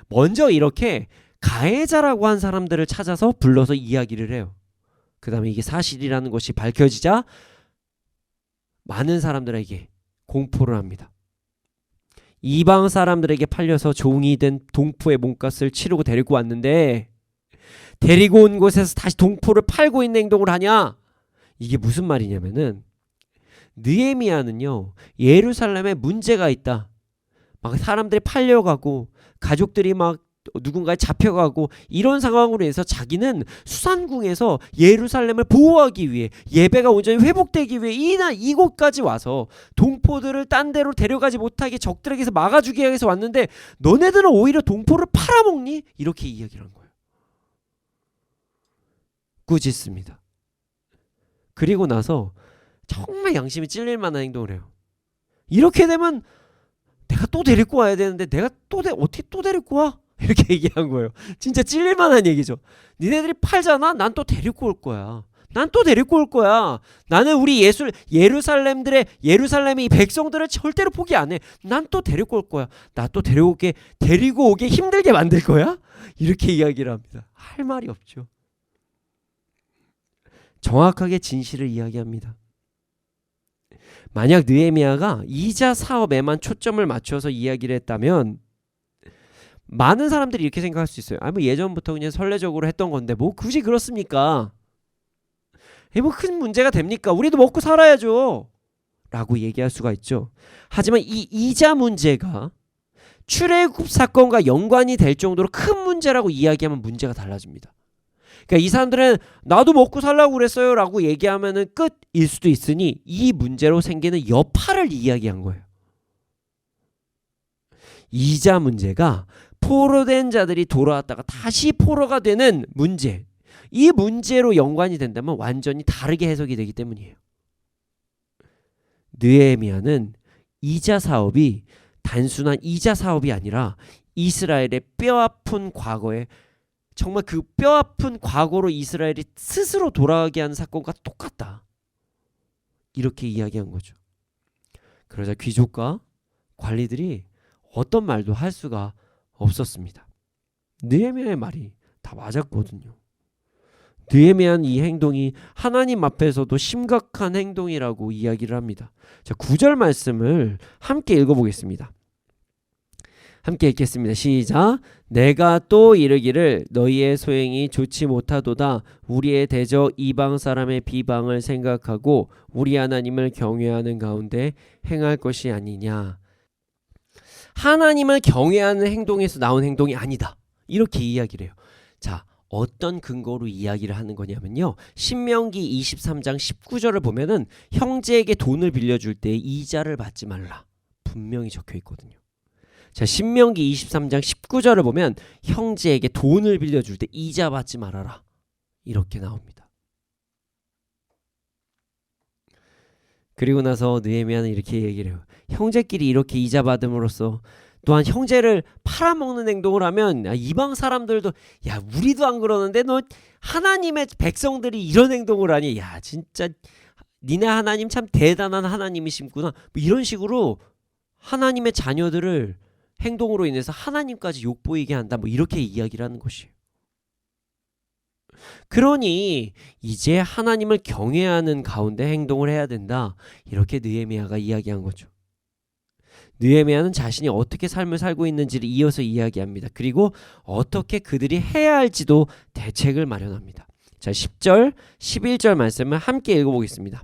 Speaker 1: 먼저 이렇게 가해자라고 한 사람들을 찾아서 불러서 이야기를 해요. 그 다음에 이게 사실이라는 것이 밝혀지자 많은 사람들에게 공포를 합니다. 이방 사람들에게 팔려서 종이 된 동포의 몸값을 치르고 데리고 왔는데 데리고 온 곳에서 다시 동포를 팔고 있는 행동을 하냐? 이게 무슨 말이냐면은 느헤미야는요 예루살렘에 문제가 있다. 막 사람들이 팔려가고 가족들이 막 누군가에 잡혀가고 이런 상황으로 해서 자기는 수산궁에서 예루살렘을 보호하기 위해 예배가 온전히 회복되기 위해 이곳까지 와서 동포들을 딴 데로 데려가지 못하게 적들에게서 막아주기 위해서 왔는데 너네들은 오히려 동포를 팔아먹니? 이렇게 이야기를 한 거예요. 꾸짖습니다. 그리고 나서 정말 양심이 찔릴 만한 행동을 해요. 이렇게 되면 내가 또 데리고 와야 되는데 내가 어떻게 또 데리고 와? 이렇게 얘기한 거예요. 진짜 찔릴 만한 얘기죠. 니네들이 팔잖아? 난 또 데리고 올 거야. 난 또 데리고 올 거야. 나는 우리 예루살렘의 이 백성들을 절대로 포기 안 해. 난 또 데리고 올 거야. 나 또 데리고 오게 힘들게 만들 거야? 이렇게 이야기를 합니다. 할 말이 없죠. 정확하게 진실을 이야기합니다. 만약 느헤미야가 이자 사업에만 초점을 맞춰서 이야기를 했다면 많은 사람들이 이렇게 생각할 수 있어요. 뭐 예전부터 그냥 선례적으로 했던 건데 뭐 굳이 그렇습니까? 뭐 큰 문제가 됩니까? 우리도 먹고 살아야죠 라고 얘기할 수가 있죠. 하지만 이 이자 문제가 출애굽 사건과 연관이 될 정도로 큰 문제라고 이야기하면 문제가 달라집니다. 그러니까 이 사람들은 나도 먹고 살라고 그랬어요 라고 얘기하면은 끝일 수도 있으니 이 문제로 생기는 여파를 이야기한 거예요. 이자 문제가 포로된 자들이 돌아왔다가 다시 포로가 되는 문제, 이 문제로 연관이 된다면 완전히 다르게 해석이 되기 때문이에요. 느헤미야는 이자 사업이 단순한 이자 사업이 아니라 이스라엘의 뼈아픈 과거에 정말 그 뼈아픈 과거로 이스라엘이 스스로 돌아가게 하는 사건과 똑같다. 이렇게 이야기한 거죠. 그러자 귀족과 관리들이 어떤 말도 할 수가 없었습니다. 느헤미야의 말이 다 맞았거든요. 느헤미야는 이 행동이 하나님 앞에서도 심각한 행동이라고 이야기를 합니다. 자, 9절 말씀을 함께 읽어보겠습니다. 함께 읽겠습니다. 시작. 내가 또 이르기를 너희의 소행이 좋지 못하도다. 우리의 대저 이방 사람의 비방을 생각하고 우리 하나님을 경외하는 가운데 행할 것이 아니냐. 하나님을 경외하는 행동에서 나온 행동이 아니다. 이렇게 이야기를 해요. 자, 어떤 근거로 이야기를 하는 거냐면요. 신명기 23장 19절을 보면은 형제에게 돈을 빌려줄 때 이자를 받지 말라. 분명히 적혀 있거든요. 자, 신명기 23장 19절을 보면 형제에게 돈을 빌려줄 때 이자 받지 말아라. 이렇게 나옵니다. 그리고 나서 느헤미야는 이렇게 얘기를 해요. 형제끼리 이렇게 이자 받음으로써 또한 형제를 팔아먹는 행동을 하면 이방 사람들도 야 우리도 안 그러는데 너 하나님의 백성들이 이런 행동을 하니 야 진짜 니네 하나님 참 대단한 하나님이시구나 뭐 이런 식으로 하나님의 자녀들을 행동으로 인해서 하나님까지 욕보이게 한다 뭐 이렇게 이야기를 하는 것이에요. 그러니 이제 하나님을 경외하는 가운데 행동을 해야 된다 이렇게 느헤미야가 이야기한 거죠. 느헤미야는 자신이 어떻게 삶을 살고 있는지를 이어서 이야기합니다. 그리고 어떻게 그들이 해야 할지도 대책을 마련합니다. 자, 10절, 11절 말씀을 함께 읽어보겠습니다.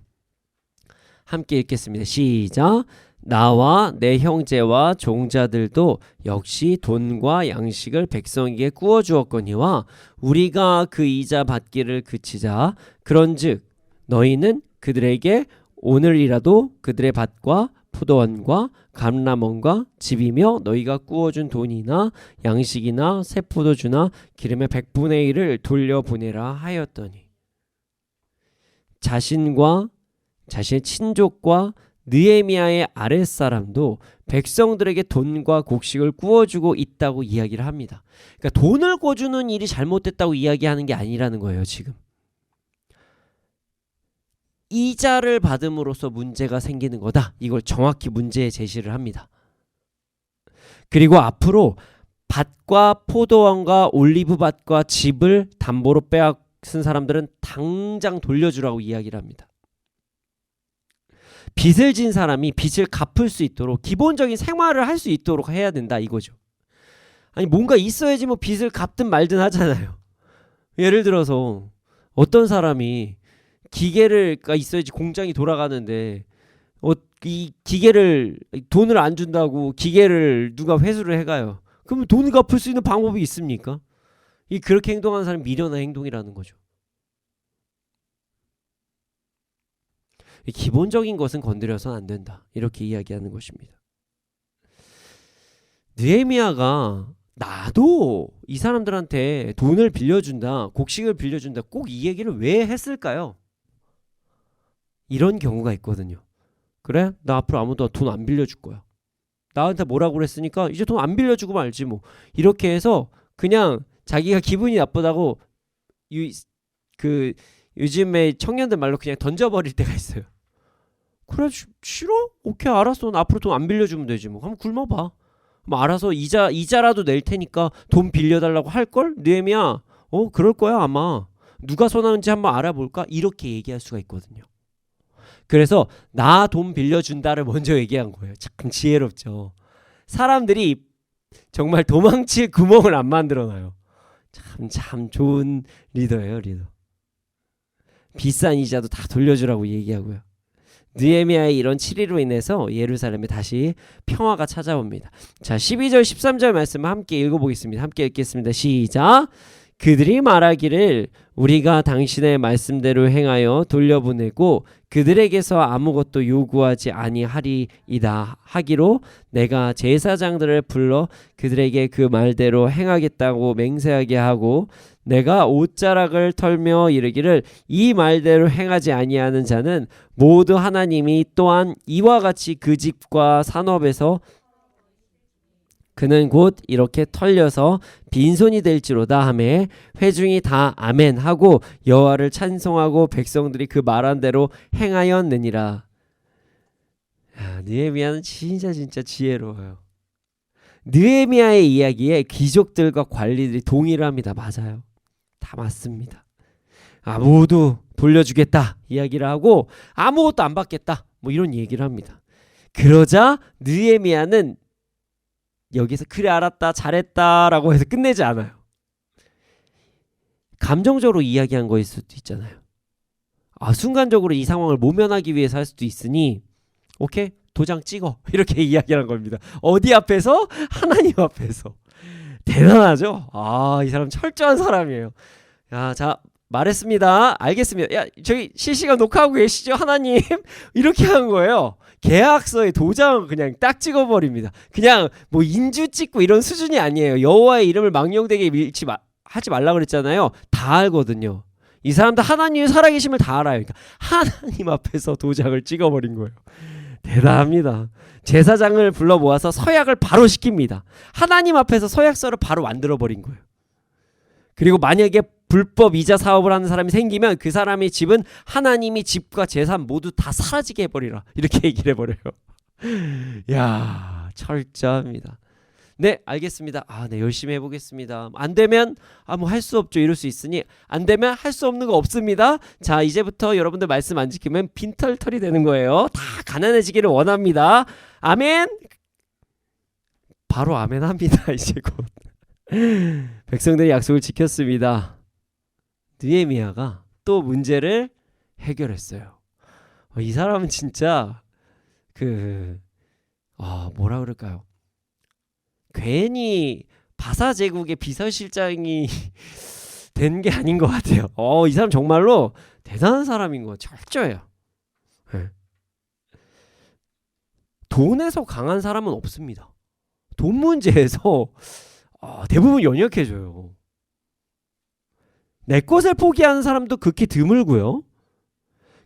Speaker 1: 함께 읽겠습니다. 시작. 나와 내 형제와 종자들도 역시 돈과 양식을 백성에게 구워 주었거니와 우리가 그 이자 받기를 그치자. 그런즉 너희는 그들에게 오늘이라도 그들의 밭과 포도원과 감람원과 집이며 너희가 구워준 돈이나 양식이나 새 포도주나 기름의 100분의 1을 돌려보내라 하였더니 자신과 자신의 친족과 느헤미야의 아랫사람도 백성들에게 돈과 곡식을 구워주고 있다고 이야기를 합니다. 그러니까 돈을 구워주는 일이 잘못됐다고 이야기하는 게 아니라는 거예요. 지금 이자를 받음으로써 문제가 생기는 거다. 이걸 정확히 문제에 제시를 합니다. 그리고 앞으로 밭과 포도원과 올리브밭과 집을 담보로 빼앗은 사람들은 당장 돌려주라고 이야기를 합니다. 빚을 진 사람이 빚을 갚을 수 있도록 기본적인 생활을 할 수 있도록 해야 된다 이거죠. 아니 뭔가 있어야지 뭐 빚을 갚든 말든 하잖아요. 예를 들어서 어떤 사람이 기계가 있어야지 공장이 돌아가는데 이 기계를 돈을 안 준다고 기계를 누가 회수를 해가요. 그러면 돈을 갚을 수 있는 방법이 있습니까? 그렇게 행동하는 사람이 미련한 행동이라는 거죠. 기본적인 것은 건드려서는 안 된다. 이렇게 이야기하는 것입니다. 느헤미야가 나도 이 사람들한테 돈을 빌려준다, 곡식을 빌려준다 꼭 이 얘기를 왜 했을까요? 이런 경우가 있거든요. 그래? 나 앞으로 아무도 돈 안 빌려줄 거야. 나한테 뭐라고 그랬으니까 이제 돈 안 빌려주고 말지 뭐. 이렇게 해서 그냥 자기가 기분이 나쁘다고 요즘에 청년들 말로 그냥 던져버릴 때가 있어요. 그래 싫어? 오케이 알았어. 나 앞으로 돈 안 빌려주면 되지 뭐. 한번 굶어봐. 뭐 알아서 이자라도 낼 테니까 돈 빌려달라고 할걸? 느헤미야 그럴 거야 아마. 누가 손하는지 한번 알아볼까? 이렇게 얘기할 수가 있거든요. 그래서 나 돈 빌려준다를 먼저 얘기한 거예요. 참 지혜롭죠. 사람들이 정말 도망칠 구멍을 안 만들어놔요. 참 좋은 리더예요, 리더. 비싼 이자도 다 돌려주라고 얘기하고요. 느헤미야의 이런 치리로 인해서 예루살렘에 다시 평화가 찾아옵니다. 자, 12절 13절 말씀을 함께 읽어보겠습니다. 함께 읽겠습니다. 시작. 그들이 말하기를 우리가 당신의 말씀대로 행하여 돌려보내고 그들에게서 아무것도 요구하지 아니하리이다 하기로 내가 제사장들을 불러 그들에게 그 말대로 행하겠다고 맹세하게 하고 내가 옷자락을 털며 이르기를 이 말대로 행하지 아니하는 자는 모두 하나님이 또한 이와 같이 그 집과 산업에서 그는 곧 이렇게 털려서 빈손이 될지로다 하매 회중이 다 아멘 하고 여호와를 찬송하고 백성들이 그 말한 대로 행하였느니라. 느헤미야는 진짜 지혜로워요. 느헤미야의 이야기에 귀족들과 관리들이 동의를 합니다. 맞아요. 다 맞습니다. 모두 돌려주겠다 이야기를 하고 아무것도 안 받겠다 뭐 이런 얘기를 합니다. 그러자 느헤미야는 여기서 그래 알았다 잘했다라고 해서 끝내지 않아요. 감정적으로 이야기한 거일 수도 있잖아요. 순간적으로 이 상황을 모면하기 위해서 할 수도 있으니 오케이 도장 찍어 이렇게 이야기한 겁니다. 어디 앞에서? 하나님 앞에서. 대단하죠? 이 사람 철저한 사람이에요. 자 말했습니다. 알겠습니다. 저기 실시간 녹화하고 계시죠? 하나님 이렇게 한 거예요. 계약서에 도장을 그냥 딱 찍어버립니다. 그냥 뭐 인주 찍고 이런 수준이 아니에요. 여호와의 이름을 망령되게 하지 말라 그랬잖아요. 다 알거든요. 이 사람도 하나님의 살아계심을 다 알아요. 그러니까 하나님 앞에서 도장을 찍어버린 거예요. 대단합니다. 제사장을 불러 모아서 서약을 바로 시킵니다. 하나님 앞에서 서약서를 바로 만들어버린 거예요. 그리고 만약에 불법 이자 사업을 하는 사람이 생기면 그 사람의 집은 하나님이 집과 재산 모두 다 사라지게 해버리라 이렇게 얘기를 해버려요. 야 철저합니다. 네 알겠습니다. 네 열심히 해보겠습니다. 안 되면 뭐 할 수 없죠. 이럴 수 있으니 안 되면 할 수 없는 거 없습니다. 자 이제부터 여러분들 말씀 안 지키면 빈털털이 되는 거예요. 다 가난해지기를 원합니다. 아멘. 바로 아멘 합니다. 이제 곧 백성들이 약속을 지켰습니다. 느헤미야가 또 문제를 해결했어요. 이 사람은 진짜 뭐라 그럴까요? 괜히 바사 제국의 비서실장이 된 게 아닌 것 같아요. 이 사람 정말로 대단한 사람인 거 철저해요. 네. 돈에서 강한 사람은 없습니다. 돈 문제에서 대부분 연약해져요. 내 것을 포기하는 사람도 극히 드물고요.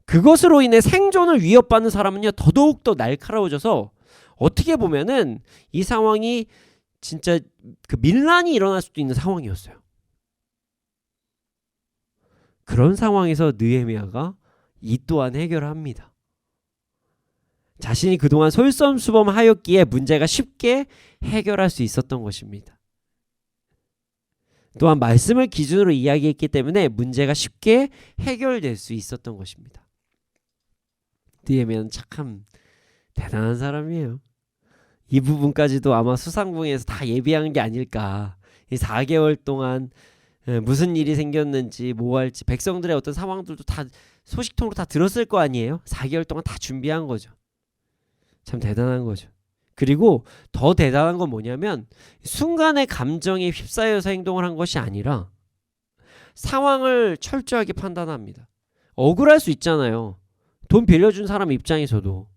Speaker 1: 그것으로 인해 생존을 위협받는 사람은요 더더욱 날카로워져서 어떻게 보면은 이 상황이 진짜 밀란이 일어날 수도 있는 상황이었어요. 그런 상황에서 느헤미야가 이 또한 해결합니다. 자신이 그동안 솔선수범하였기에 문제가 쉽게 해결할 수 있었던 것입니다. 또한 말씀을 기준으로 이야기했기 때문에 문제가 쉽게 해결될 수 있었던 것입니다. 느헤미야는 참 대단한 사람이에요. 이 부분까지도 아마 수상궁에서 다 예비한 게 아닐까. 이 4개월 동안 무슨 일이 생겼는지 뭐 할지 백성들의 어떤 상황들도 다 소식통으로 다 들었을 거 아니에요. 4개월 동안 다 준비한 거죠. 참 대단한 거죠. 그리고 더 대단한 건 뭐냐면 순간의 감정에 휩싸여서 행동을 한 것이 아니라 상황을 철저하게 판단합니다. 억울할 수 있잖아요. 돈 빌려준 사람 입장에서도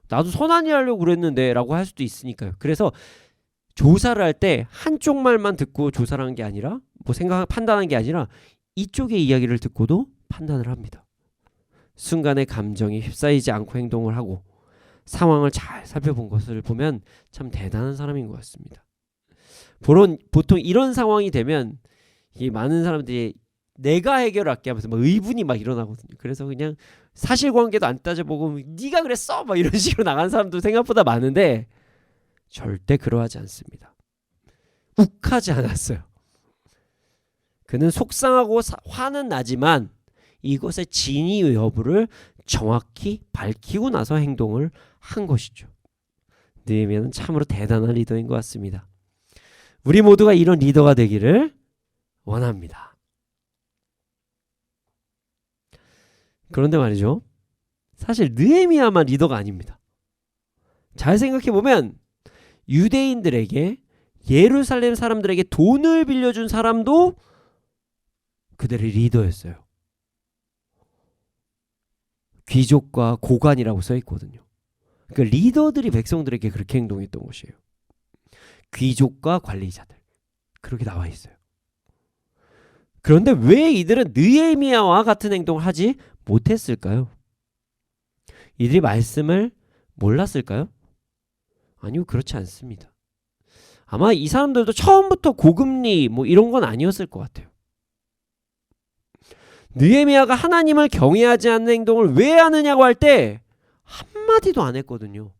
Speaker 1: 나도 선한 일 하려고 그랬는데 라고 할 수도 있으니까요. 그래서 조사를 할 때 한쪽 말만 듣고 조사를 한 게 아니라 판단한 게 아니라 이쪽의 이야기를 듣고도 판단을 합니다. 순간의 감정에 휩싸이지 않고 행동을 하고 상황을 잘 살펴본 것을 보면 참 대단한 사람인 것 같습니다. 보통 이런 상황이 되면 많은 사람들이 내가 해결할게 하면서 의분이 일어나거든요. 그래서 그냥 사실관계도 안 따져보고 네가 그랬어 이런 식으로 나간 사람도 생각보다 많은데 절대 그러하지 않습니다. 욱하지 않았어요. 그는 속상하고 화는 나지만 이것의 진위 여부를 정확히 밝히고 나서 행동을 한 것이죠. 느헤미야는 참으로 대단한 리더인 것 같습니다. 우리 모두가 이런 리더가 되기를 원합니다. 그런데 말이죠, 사실 느헤미야만 리더가 아닙니다. 잘 생각해보면 유대인들에게, 예루살렘 사람들에게 돈을 빌려준 사람도 그들의 리더였어요. 귀족과 고관이라고 써있거든요. 그러니까 리더들이 백성들에게 그렇게 행동했던 것이에요. 귀족과 관리자들, 그렇게 나와 있어요. 그런데 왜 이들은 느헤미야와 같은 행동을 하지 못했을까요? 이들이 말씀을 몰랐을까요? 아니요, 그렇지 않습니다. 아마 이 사람들도 처음부터 고금리 이런 건 아니었을 것 같아요. 느헤미야가 하나님을 경외하지 않는 행동을 왜 하느냐고 할 때 한마디도 안 했거든요.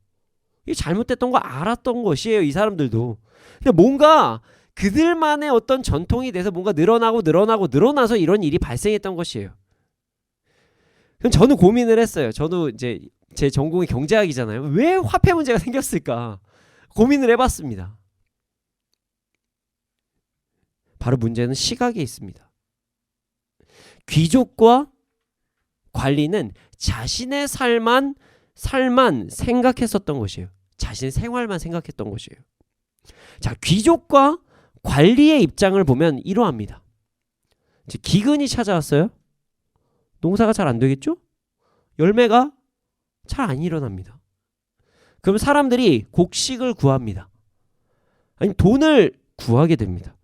Speaker 1: 이게 잘못됐던 거 알았던 것이에요, 이 사람들도. 근데 뭔가 그들만의 어떤 전통이 돼서 뭔가 늘어나서 이런 일이 발생했던 것이에요. 그럼 저는 고민을 했어요. 저도 이제 제 전공이 경제학이잖아요. 왜 화폐 문제가 생겼을까? 고민을 해봤습니다. 바로 문제는 시각에 있습니다. 귀족과 관리는 자신의 삶만 생각했었던 것이에요. 자신의 생활만 생각했던 것이에요. 자, 귀족과 관리의 입장을 보면 이러합니다. 이제 기근이 찾아왔어요. 농사가 잘 안 되겠죠? 열매가 잘 안 일어납니다. 그럼 사람들이 곡식을 구합니다. 아니, 돈을 구하게 됩니다.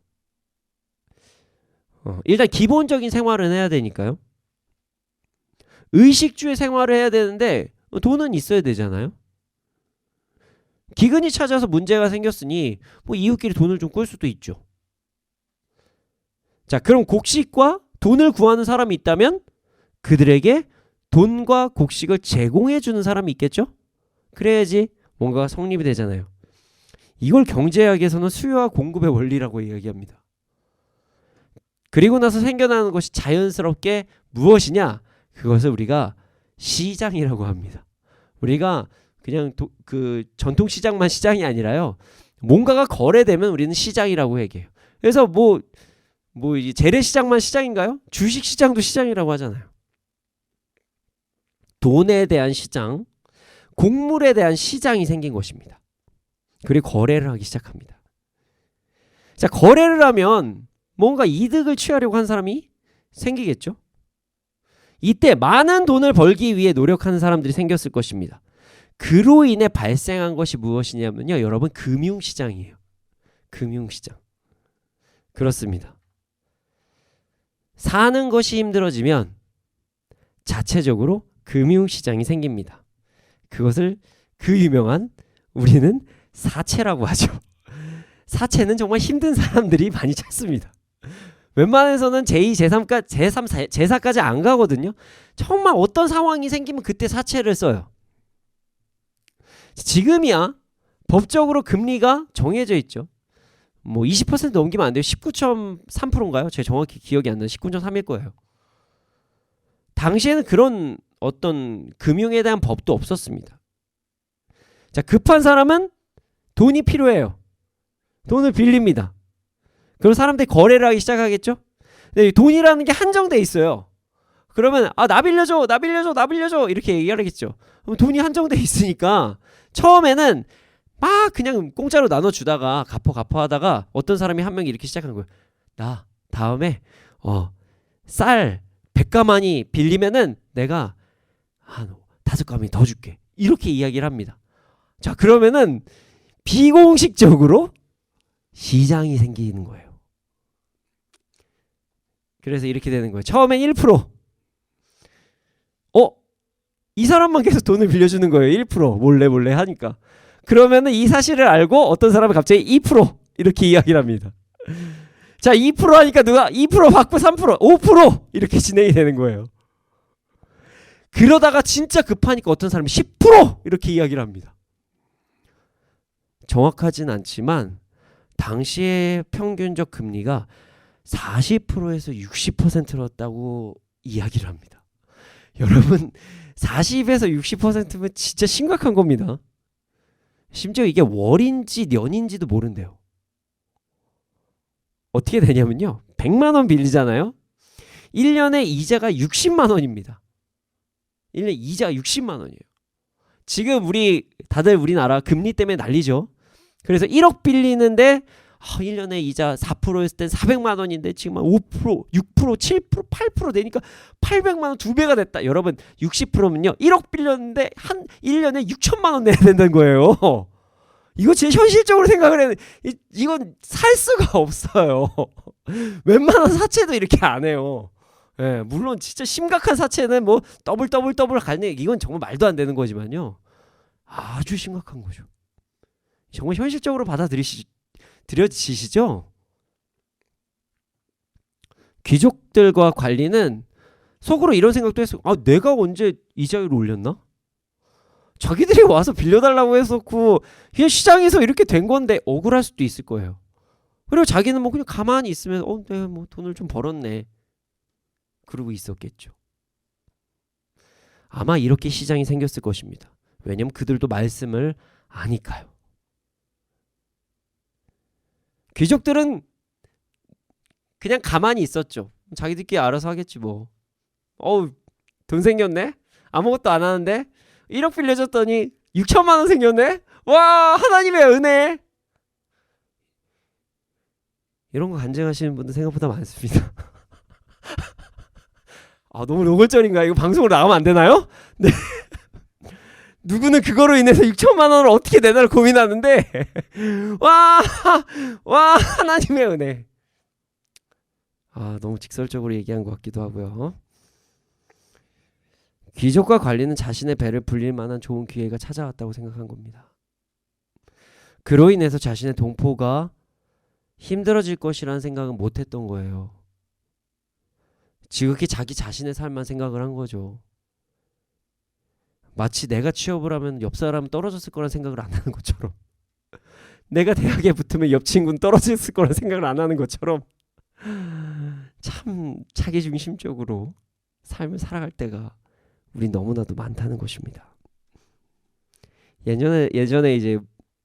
Speaker 1: 일단 기본적인 생활은 해야 되니까요. 의식주의 생활을 해야 되는데 돈은 있어야 되잖아요. 기근이 찾아서 문제가 생겼으니 이웃끼리 돈을 좀 꿀 수도 있죠. 자, 그럼 곡식과 돈을 구하는 사람이 있다면 그들에게 돈과 곡식을 제공해 주는 사람이 있겠죠? 그래야지 뭔가가 성립이 되잖아요. 이걸 경제학에서는 수요와 공급의 원리라고 이야기합니다. 그리고 나서 생겨나는 것이 자연스럽게 무엇이냐? 그것을 우리가 시장이라고 합니다. 우리가 그냥 그 전통시장만 시장이 아니라요, 뭔가가 거래되면 우리는 시장이라고 얘기해요. 그래서 이 재래시장만 시장인가요? 주식시장도 시장이라고 하잖아요. 돈에 대한 시장, 곡물에 대한 시장이 생긴 것입니다. 그리고 거래를 하기 시작합니다. 자, 거래를 하면 뭔가 이득을 취하려고 한 사람이 생기겠죠? 이때 많은 돈을 벌기 위해 노력하는 사람들이 생겼을 것입니다. 그로 인해 발생한 것이 무엇이냐면요, 여러분, 금융시장이에요. 금융시장. 그렇습니다. 사는 것이 힘들어지면 자체적으로 금융시장이 생깁니다. 그것을 그 유명한 우리는 사채라고 하죠. 사채는 정말 힘든 사람들이 많이 찾습니다. 웬만해서는 제2, 제3, 제4까지 안 가거든요. 정말 어떤 상황이 생기면 그때 사채를 써요. 지금이야 법적으로 금리가 정해져 있죠. 20% 넘기면 안 돼요. 19.3%인가요? 제가 정확히 기억이 안 나요. 19.3일 거예요. 당시에는 그런 어떤 금융에 대한 법도 없었습니다. 자, 급한 사람은 돈이 필요해요. 돈을 빌립니다. 그럼 사람들이 거래를 하기 시작하겠죠? 근데 돈이라는 게 한정돼 있어요. 그러면 나 빌려줘 이렇게 얘기하겠죠. 그럼 돈이 한정돼 있으니까 처음에는 막 그냥 공짜로 나눠주다가 갚어 하다가 어떤 사람이 한 명이 이렇게 시작한 거예요. 나 다음에 쌀 100가마니 빌리면은 내가 한 5가마니 더 줄게, 이렇게 이야기를 합니다. 자, 그러면은 비공식적으로 시장이 생기는 거예요. 그래서 이렇게 되는 거예요. 처음엔 1%. 이 사람만 계속 돈을 빌려주는 거예요. 1% 몰래 하니까. 그러면은 이 사실을 알고 어떤 사람은 갑자기 2% 이렇게 이야기를 합니다. 자, 2% 하니까 누가 2% 받고 3%, 5% 이렇게 진행이 되는 거예요. 그러다가 진짜 급하니까 어떤 사람이 10% 이렇게 이야기를 합니다. 정확하진 않지만 당시의 평균적 금리가 40%에서 60%였다고 이야기를 합니다. 여러분 40에서 60%면 진짜 심각한 겁니다. 심지어 이게 월인지 년인지도 모른대요. 어떻게 되냐면요. 100만 원 빌리잖아요. 1년에 이자가 60만 원입니다. 1년에 이자가 60만 원이에요. 지금 다들 우리나라 금리 때문에 난리죠. 그래서 1억 빌리는데 1년에 이자 4%였을 땐 400만 원인데 지금 한 5%, 6%, 7%, 8% 되니까 800만 원 2배가 됐다. 여러분 60%면요. 1억 빌렸는데 한 1년에 6천만 원 내야 된다는 거예요. 이거 진짜 현실적으로 생각을 해야 돼. 이건 살 수가 없어요. 웬만한 사채도 이렇게 안 해요. 예, 물론 진짜 심각한 사채는 뭐 더블 가는 이건 정말 말도 안 되는 거지만요. 아주 심각한 거죠. 정말 현실적으로 들여지시죠? 귀족들과 관리는 속으로 이런 생각도 했어요. 내가 언제 이자율을 올렸나? 자기들이 와서 빌려달라고 했었고 그냥 시장에서 이렇게 된 건데 억울할 수도 있을 거예요. 그리고 자기는 뭐 그냥 가만히 있으면 내가 뭐 돈을 좀 벌었네. 그러고 있었겠죠. 아마 이렇게 시장이 생겼을 것입니다. 왜냐면 그들도 말씀을 아니까요. 귀족들은 그냥 가만히 있었죠. 자기들끼리 알아서 하겠지 뭐. 돈 생겼네? 아무것도 안 하는데 1억 빌려줬더니 6천만 원 생겼네? 와, 하나님의 은혜! 이런 거 간증하시는 분들 생각보다 많습니다. 너무 노골적인가? 이거 방송으로 나가면 안 되나요? 네. 누구는 그거로 인해서 6천만 원을 어떻게 내나를 고민하는데 와 하나님의 은혜. 너무 직설적으로 얘기한 것 같기도 하고요. 귀족과 관리는 자신의 배를 불릴 만한 좋은 기회가 찾아왔다고 생각한 겁니다. 그로 인해서 자신의 동포가 힘들어질 것이라는 생각은 못했던 거예요. 지극히 자기 자신의 삶만 생각을 한 거죠. 마치 내가 취업을 하면 옆 사람은 떨어졌을 거란 생각을 안 하는 것처럼 내가 대학에 붙으면 옆 친구는 떨어졌을 거란 생각을 안 하는 것처럼 참 자기중심적으로 삶을 살아갈 때가 우리 너무나도 많다는 것입니다. 예전에 이제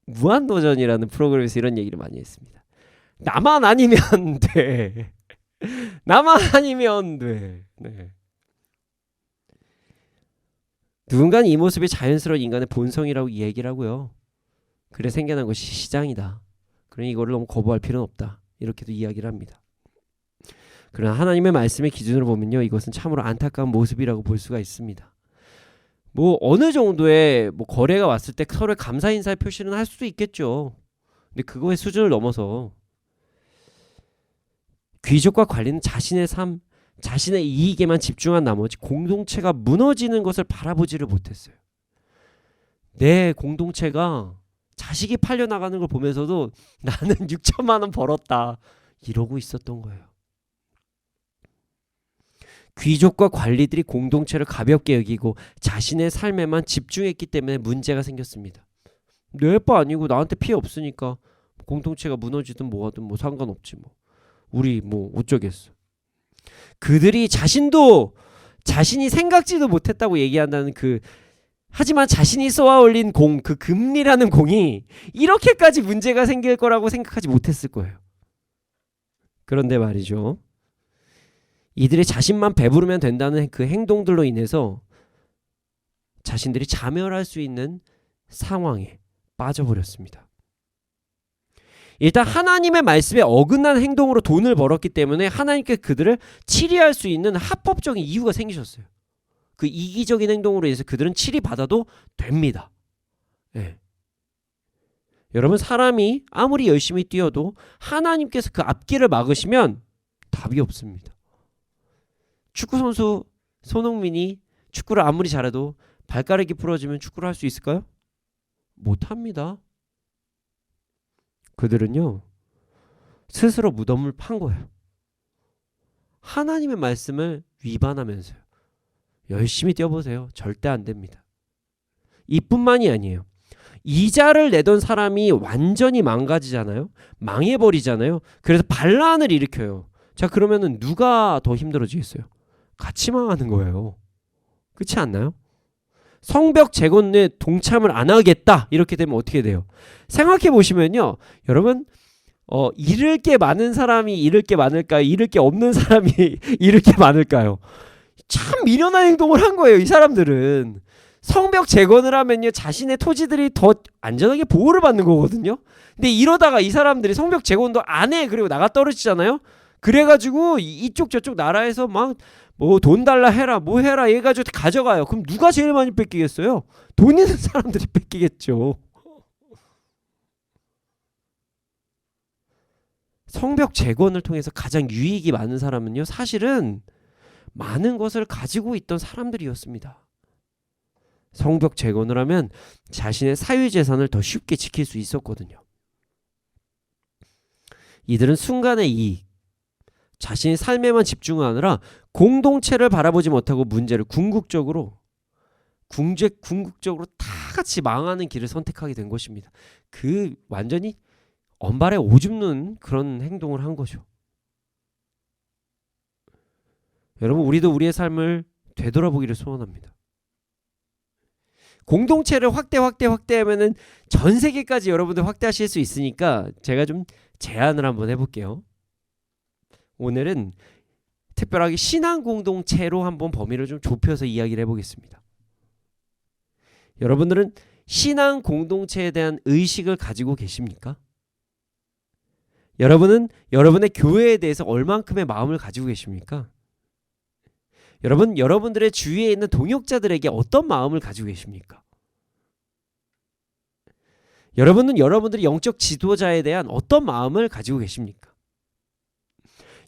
Speaker 1: 무한도전이라는 프로그램에서 이런 얘기를 많이 했습니다. 나만 아니면 돼. 나만 아니면 돼. 네. 누군가는 이 모습이 자연스러운 인간의 본성이라고 얘기를 하고요. 그래 생겨난 것이 시장이다. 그러니 이거를 너무 거부할 필요는 없다. 이렇게도 이야기를 합니다. 그러나 하나님의 말씀의 기준으로 보면요, 이것은 참으로 안타까운 모습이라고 볼 수가 있습니다. 뭐 어느 정도의 거래가 왔을 때 서로의 감사 인사의 표시는 할 수도 있겠죠. 근데 그거의 수준을 넘어서 귀족과 관리는 자신의 삶, 자신의 이익에만 집중한 나머지 공동체가 무너지는 것을 바라보지를 못했어요. 내 공동체가 자식이 팔려나가는 걸 보면서도 나는 6천만 원 벌었다 이러고 있었던 거예요. 귀족과 관리들이 공동체를 가볍게 여기고 자신의 삶에만 집중했기 때문에 문제가 생겼습니다. 내 바 아니고 나한테 피해 없으니까 공동체가 무너지든 뭐하든 뭐 상관없지 뭐. 우리 뭐 어쩌겠어. 그들이 자신이 생각지도 못했다고 얘기한다는 하지만 자신이 쏘아 올린 그 금리라는 공이 이렇게까지 문제가 생길 거라고 생각하지 못했을 거예요. 그런데 말이죠. 이들이 자신만 배부르면 된다는 그 행동들로 인해서 자신들이 자멸할 수 있는 상황에 빠져버렸습니다. 일단 하나님의 말씀에 어긋난 행동으로 돈을 벌었기 때문에 하나님께 그들을 치리할 수 있는 합법적인 이유가 생기셨어요. 그 이기적인 행동으로 인해서 그들은 치리받아도 됩니다. 네. 여러분, 사람이 아무리 열심히 뛰어도 하나님께서 그 앞길을 막으시면 답이 없습니다. 축구선수 손흥민이 축구를 아무리 잘해도 발가락이 부러지면 축구를 할 수 있을까요? 못합니다. 그들은요, 스스로 무덤을 판 거예요. 하나님의 말씀을 위반하면서요. 열심히 뛰어보세요. 절대 안 됩니다. 이뿐만이 아니에요. 이자를 내던 사람이 완전히 망가지잖아요. 망해버리잖아요. 그래서 반란을 일으켜요. 자, 그러면은 누가 더 힘들어지겠어요? 같이 망하는 거예요. 그렇지 않나요? 성벽 재건에 동참을 안 하겠다 이렇게 되면 어떻게 돼요? 생각해 보시면요, 여러분, 잃을 게 많은 사람이 잃을 게 많을까요? 잃을 게 없는 사람이 잃을 게 많을까요? 참 미련한 행동을 한 거예요, 이 사람들은. 성벽 재건을 하면요, 자신의 토지들이 더 안전하게 보호를 받는 거거든요. 근데 이러다가 이 사람들이 성벽 재건도 안 해. 그리고 나가 떨어지잖아요. 그래가지고 이쪽 저쪽 나라에서 막 뭐 돈 달라 해라 뭐 해라 해가지고 가져가요. 그럼 누가 제일 많이 뺏기겠어요? 돈 있는 사람들이 뺏기겠죠. 성벽 재건을 통해서 가장 유익이 많은 사람은요, 사실은 많은 것을 가지고 있던 사람들이었습니다. 성벽 재건을 하면 자신의 사유재산을 더 쉽게 지킬 수 있었거든요. 이들은 순간의 이익, 자신의 삶에만 집중하느라 공동체를 바라보지 못하고 문제를 궁극적으로 다 같이 망하는 길을 선택하게 된 것입니다. 그 완전히 언발에 오줌는 그런 행동을 한 거죠. 여러분, 우리도 우리의 삶을 되돌아보기를 소원합니다. 공동체를 확대하면은 전 세계까지 여러분들 확대하실 수 있으니까 제가 좀 제안을 한번 해볼게요. 오늘은 특별하게 신앙 공동체로 한번 범위를 좀 좁혀서 이야기를 해보겠습니다. 여러분들은 신앙 공동체에 대한 의식을 가지고 계십니까? 여러분은 여러분의 교회에 대해서 얼만큼의 마음을 가지고 계십니까? 여러분들의 주위에 있는 동역자들에게 어떤 마음을 가지고 계십니까? 여러분은 여러분들의 영적 지도자에 대한 어떤 마음을 가지고 계십니까?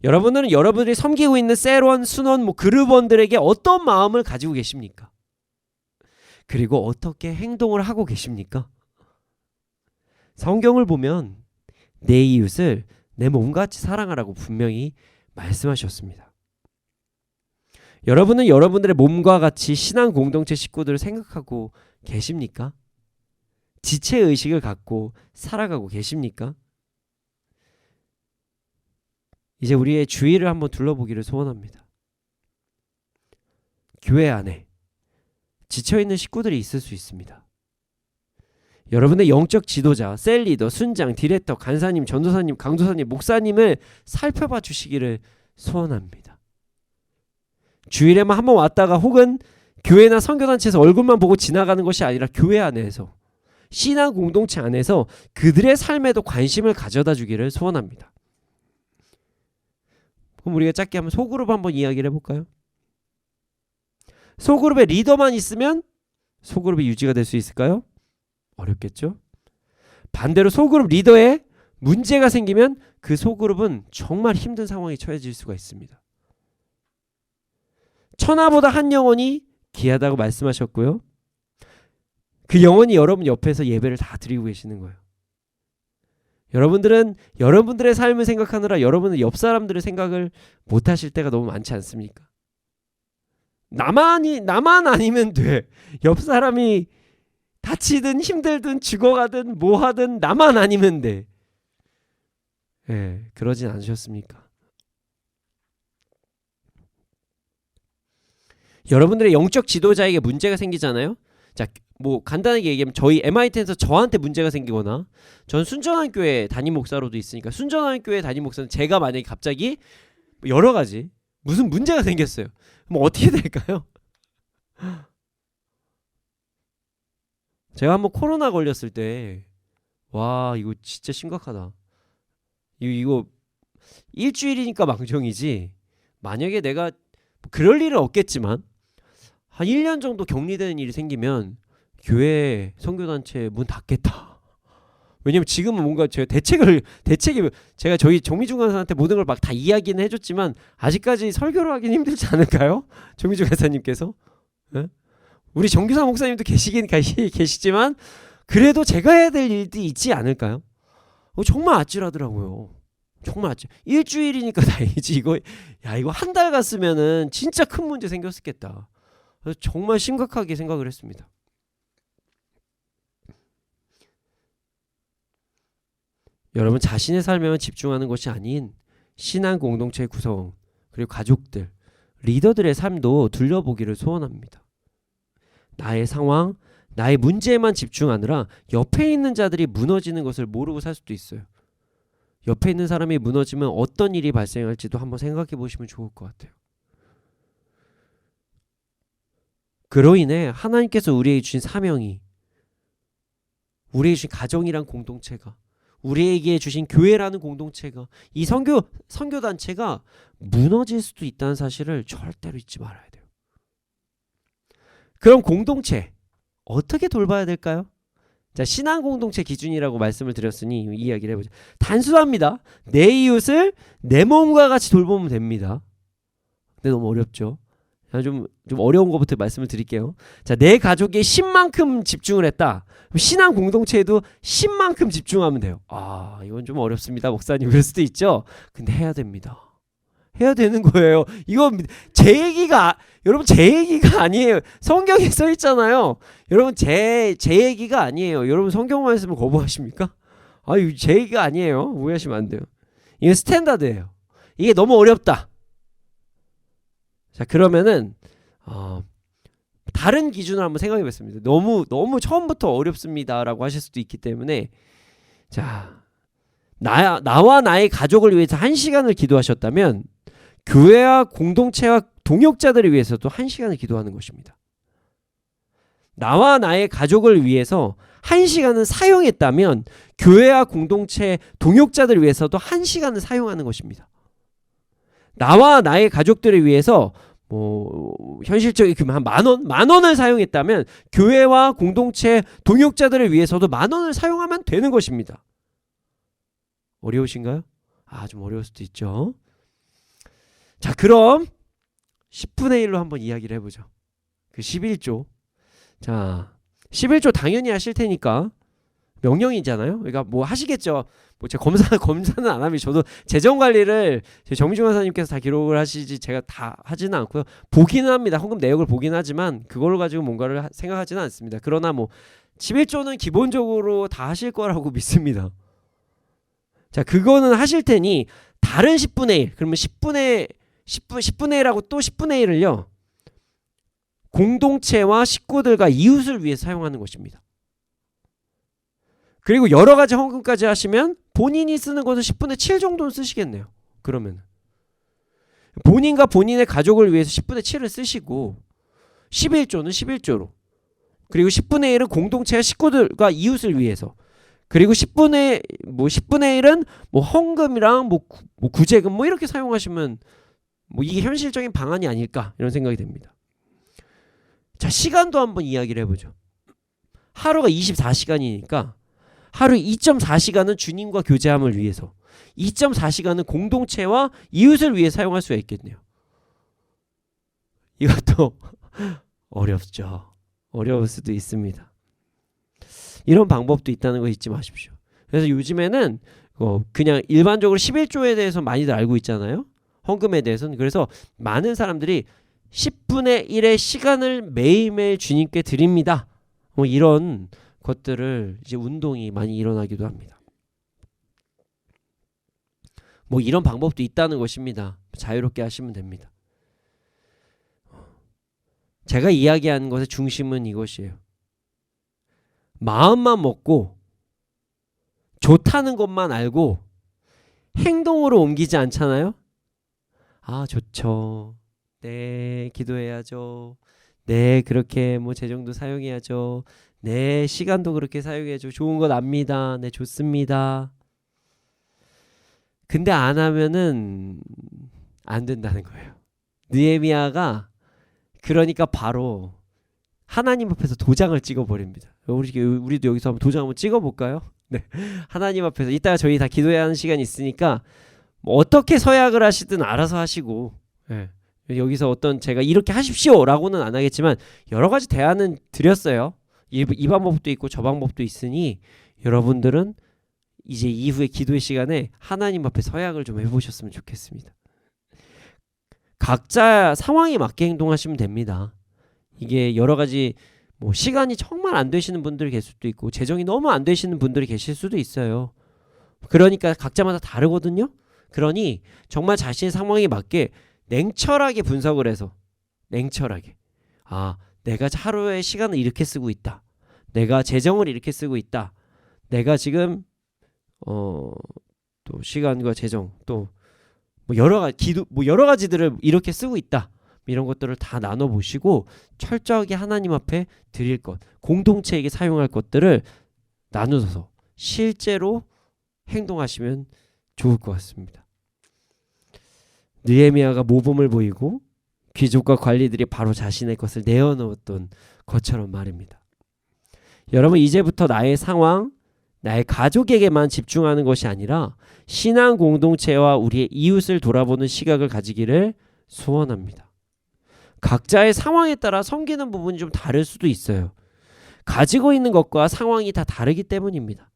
Speaker 1: 여러분들은 여러분들이 섬기고 있는 셀원, 순원, 그룹원들에게 어떤 마음을 가지고 계십니까? 그리고 어떻게 행동을 하고 계십니까? 성경을 보면 내 이웃을 내 몸같이 사랑하라고 분명히 말씀하셨습니다. 여러분은 여러분들의 몸과 같이 신앙 공동체 식구들을 생각하고 계십니까? 지체의식을 갖고 살아가고 계십니까? 이제 우리의 주위를 한번 둘러보기를 소원합니다. 교회 안에 지쳐있는 식구들이 있을 수 있습니다. 여러분의 영적 지도자, 셀리더, 순장, 디렉터, 간사님, 전도사님, 강도사님, 목사님을 살펴봐 주시기를 소원합니다. 주일에만 한번 왔다가 혹은 교회나 선교단체에서 얼굴만 보고 지나가는 것이 아니라 교회 안에서, 신앙 공동체 안에서 그들의 삶에도 관심을 가져다 주기를 소원합니다. 그럼 우리가 짧게 한번 소그룹 한번 이야기를 해볼까요? 소그룹의 리더만 있으면 소그룹이 유지가 될 수 있을까요? 어렵겠죠? 반대로 소그룹 리더에 문제가 생기면 그 소그룹은 정말 힘든 상황에 처해질 수가 있습니다. 천하보다 한 영혼이 귀하다고 말씀하셨고요. 그 영혼이 여러분 옆에서 예배를 다 드리고 계시는 거예요. 여러분들은 여러분들의 삶을 생각하느라 여러분은 옆 사람들의 생각을 못 하실 때가 너무 많지 않습니까? 나만 아니면 돼. 옆 사람이 다치든 힘들든 죽어가든 뭐 하든 나만 아니면 돼. 그러진 않으셨습니까? 여러분들의 영적 지도자에게 문제가 생기잖아요. 자, 뭐 간단하게 얘기하면 저희 MIT에서 저한테 문제가 생기거나, 전 순전한 교회 담임 목사로도 있으니까 순전한 교회 담임 목사는 제가 만약에 갑자기 여러 가지 무슨 문제가 생겼어요. 그럼 어떻게 될까요? 제가 한번 코로나 걸렸을 때, 와, 이거 진짜 심각하다. 이거 일주일이니까 망정이지, 만약에 내가 그럴 일은 없겠지만 한 1년 정도 격리되는 일이 생기면 교회 선교단체 문 닫겠다. 왜냐면 지금은 뭔가 제가 대책이 제가 저희 정미중 간사한테 모든 걸 막 다 이야기는 해줬지만 아직까지 설교를 하긴 힘들지 않을까요? 정미중 간사님께서. 우리 정규사 목사님도 계시지만 그래도 제가 해야 될 일도 있지 않을까요? 정말 아찔하더라고요. 정말 아찔. 일주일이니까 다행이지. 이거 한 달 갔으면은 진짜 큰 문제 생겼겠다. 그래서 정말 심각하게 생각을 했습니다. 여러분, 자신의 삶에만 집중하는 것이 아닌 신앙 공동체의 구성, 그리고 가족들, 리더들의 삶도 둘러보기를 소원합니다. 나의 상황, 나의 문제에만 집중하느라 옆에 있는 자들이 무너지는 것을 모르고 살 수도 있어요. 옆에 있는 사람이 무너지면 어떤 일이 발생할지도 한번 생각해 보시면 좋을 것 같아요. 그로 인해 하나님께서 우리에게 주신 사명이, 우리에게 주신 가정이란 공동체가, 우리에게 주신 교회라는 공동체가, 이 선교단체가 무너질 수도 있다는 사실을 절대로 잊지 말아야 돼요. 그럼 공동체 어떻게 돌봐야 될까요? 자, 신앙 공동체 기준이라고 말씀을 드렸으니 이야기를 해보죠. 단순합니다. 내 이웃을 내 몸과 같이 돌보면 됩니다. 근데 너무 어렵죠. 좀 어려운 것부터 말씀을 드릴게요. 자, 내 가족에 10만큼 집중을 했다. 신앙 공동체에도 10만큼 집중하면 돼요. 아, 이건 좀 어렵습니다, 목사님. 그럴 수도 있죠. 근데 해야 됩니다. 해야 되는 거예요. 이건 제 얘기가, 여러분 제 얘기가 아니에요. 성경에 써 있잖아요. 여러분 제 얘기가 아니에요. 여러분 성경 말씀을 거부하십니까? 아유, 제 얘기가 아니에요. 오해하시면 안 돼요. 이게 스탠다드예요. 이게 너무 어렵다. 자, 그러면은 다른 기준을 한번 생각해 보겠습니다. 너무 처음부터 어렵습니다라고 하실 수도 있기 때문에, 자, 나와 나의 가족을 위해서 1시간을 기도하셨다면 교회와 공동체와 동역자들을 위해서도 1시간을 기도하는 것입니다. 나와 나의 가족을 위해서 1시간을 사용했다면 교회와 공동체 동역자들을 위해서도 1시간을 사용하는 것입니다. 나와 나의 가족들을 위해서 현실적인 한 만 원을 사용했다면 교회와 공동체 동역자들을 위해서도 10,000원을 사용하면 되는 것입니다. 어려우신가요? 좀 어려울 수도 있죠. 자, 그럼 10분의 1로 한번 이야기를 해보죠. 그 11조. 자, 11조 당연히 하실 테니까 명령이잖아요. 그러니까 뭐 하시겠죠. 뭐 제가 검사는 안 하면, 저도 재정 관리를 정미중 간사님께서 다 기록을 하시지 제가 다 하지는 않고요. 보기는 합니다. 헌금 내역을 보긴 하지만 그걸 가지고 뭔가를 생각하지는 않습니다. 그러나 뭐 11조는 기본적으로 다 하실 거라고 믿습니다. 자, 그거는 하실 테니 다른 10분의 1, 그러면 10분의 1하고 또 10분의 1을요. 공동체와 식구들과 이웃을 위해 사용하는 것입니다. 그리고 여러 가지 헌금까지 하시면 본인이 쓰는 것은 10분의 7 정도는 쓰시겠네요. 그러면 본인과 본인의 가족을 위해서 10분의 7을 쓰시고 11조는 11조로, 그리고 10분의 1은 공동체와 식구들과 이웃을 위해서, 그리고 10분의 1은 뭐 헌금이랑 뭐 구제금 뭐 이렇게 사용하시면 뭐 이게 현실적인 방안이 아닐까, 이런 생각이 됩니다. 자, 시간도 한번 이야기를 해보죠. 하루가 24시간이니까 하루 2.4시간은 주님과 교제함을 위해서, 2.4시간은 공동체와 이웃을 위해 사용할 수가 있겠네요. 이것도 어렵죠. 어려울 수도 있습니다. 이런 방법도 있다는 거 잊지 마십시오. 그래서 요즘에는 그냥 일반적으로 11조에 대해서 많이들 알고 있잖아요. 헌금에 대해서는. 그래서 많은 사람들이 10분의 1의 시간을 매일매일 주님께 드립니다. 뭐 이런 것들을 이제 운동이 많이 일어나기도 합니다. 뭐 이런 방법도 있다는 것입니다. 자유롭게 하시면 됩니다. 제가 이야기하는 것의 중심은 이것이에요. 마음만 먹고 좋다는 것만 알고 행동으로 옮기지 않잖아요. 좋죠. 네, 기도해야죠. 네, 그렇게 뭐 재정도 사용해야죠. 네, 시간도 그렇게 사용해야죠. 좋은 건 압니다. 네, 좋습니다. 근데 안 하면은 안 된다는 거예요. 느헤미야가 그러니까 바로 하나님 앞에서 도장을 찍어버립니다. 우리도 여기서 한번 도장 한번 찍어볼까요? 네, 하나님 앞에서 이따가 저희 다 기도해야 하는 시간이 있으니까 뭐 어떻게 서약을 하시든 알아서 하시고, 네, 여기서 제가 이렇게 하십시오 라고는 안 하겠지만 여러 가지 대안은 드렸어요. 이 방법도 있고 저 방법도 있으니 여러분들은 이제 이후에 기도의 시간에 하나님 앞에 서약을 좀 해보셨으면 좋겠습니다. 각자 상황에 맞게 행동하시면 됩니다. 이게 여러 가지 뭐 시간이 정말 안 되시는 분들이 계실 수도 있고 재정이 너무 안 되시는 분들이 계실 수도 있어요. 그러니까 각자마다 다르거든요. 그러니 정말 자신의 상황에 맞게 냉철하게 분석을 해서, 냉철하게 내가 하루의 시간을 이렇게 쓰고 있다. 내가 재정을 이렇게 쓰고 있다. 내가 지금 또 시간과 재정 또 뭐 여러 가지들을 이렇게 쓰고 있다. 이런 것들을 다 나눠 보시고 철저하게 하나님 앞에 드릴 것, 공동체에게 사용할 것들을 나누어서 실제로 행동하시면 좋을 것 같습니다. 느헤미야가 모범을 보이고 귀족과 관리들이 바로 자신의 것을 내어놓았던 것처럼 말입니다. 여러분, 이제부터 나의 상황, 나의 가족에게만 집중하는 것이 아니라 신앙 공동체와 우리의 이웃을 돌아보는 시각을 가지기를 소원합니다. 각자의 상황에 따라 섬기는 부분이 좀 다를 수도 있어요. 가지고 있는 것과 상황이 다 다르기 때문입니다.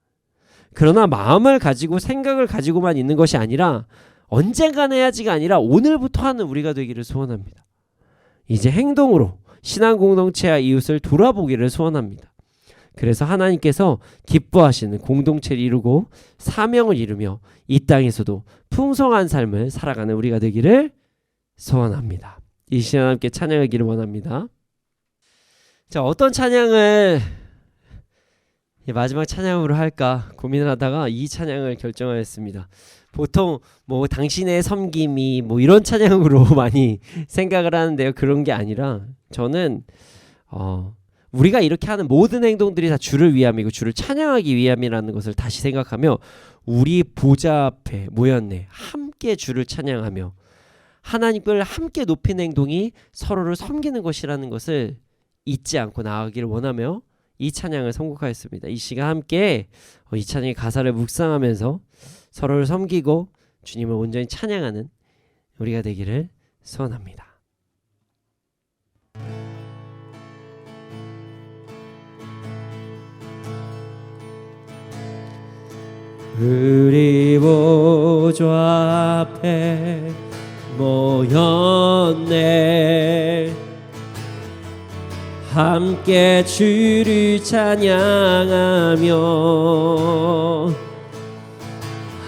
Speaker 1: 그러나 마음을 가지고 생각을 가지고만 있는 것이 아니라 언젠간 해야지가 아니라 오늘부터 하는 우리가 되기를 소원합니다. 이제 행동으로 신앙 공동체와 이웃을 돌아보기를 소원합니다. 그래서 하나님께서 기뻐하시는 공동체를 이루고 사명을 이루며 이 땅에서도 풍성한 삶을 살아가는 우리가 되기를 소원합니다. 이 시간 함께 찬양하기를 원합니다. 자, 어떤 찬양을 마지막 찬양으로 할까 고민을 하다가 이 찬양을 결정하였습니다. 보통 뭐 당신의 섬김이 뭐 이런 찬양으로 많이 생각을 하는데요. 그런 게 아니라 저는 우리가 이렇게 하는 모든 행동들이 다 주를 위함이고 주를 찬양하기 위함이라는 것을 다시 생각하며 우리 보좌 앞에 모였네. 함께 주를 찬양하며 하나님을 함께 높이는 행동이 서로를 섬기는 것이라는 것을 잊지 않고 나아가기를 원하며 이 찬양을 선곡하였습니다. 이 시간 함께 이 찬양의 가사를 묵상하면서 서로를 섬기고 주님을 온전히 찬양하는 우리가 되기를 소원합니다. 우리 보좌 앞에 모였네. 함께 주를 찬양하며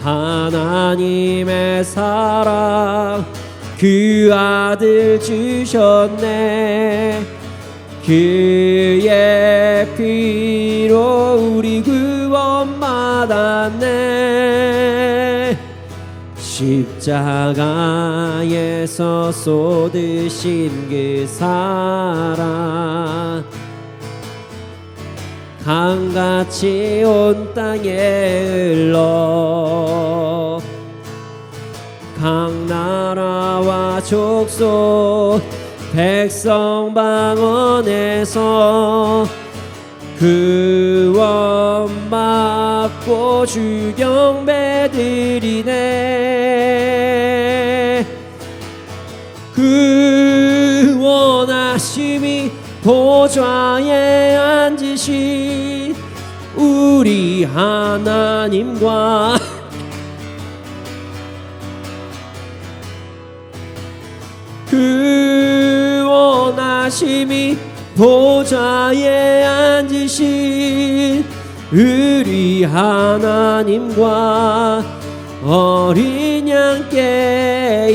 Speaker 1: 하나님의 사랑 그 아들 주셨네. 그의 피로 우리 구원 받았네. 십자가에서 쏟으신 그 사랑 강같이 온 땅에 흘러 각 나라와 족속 백성 방언에서 구원 받고 주 경배 드리네. 구원하심이 보좌에 앉으신 우리 하나님과 구원하심이 보좌에 앉으신 우리 하나님과 어린 양께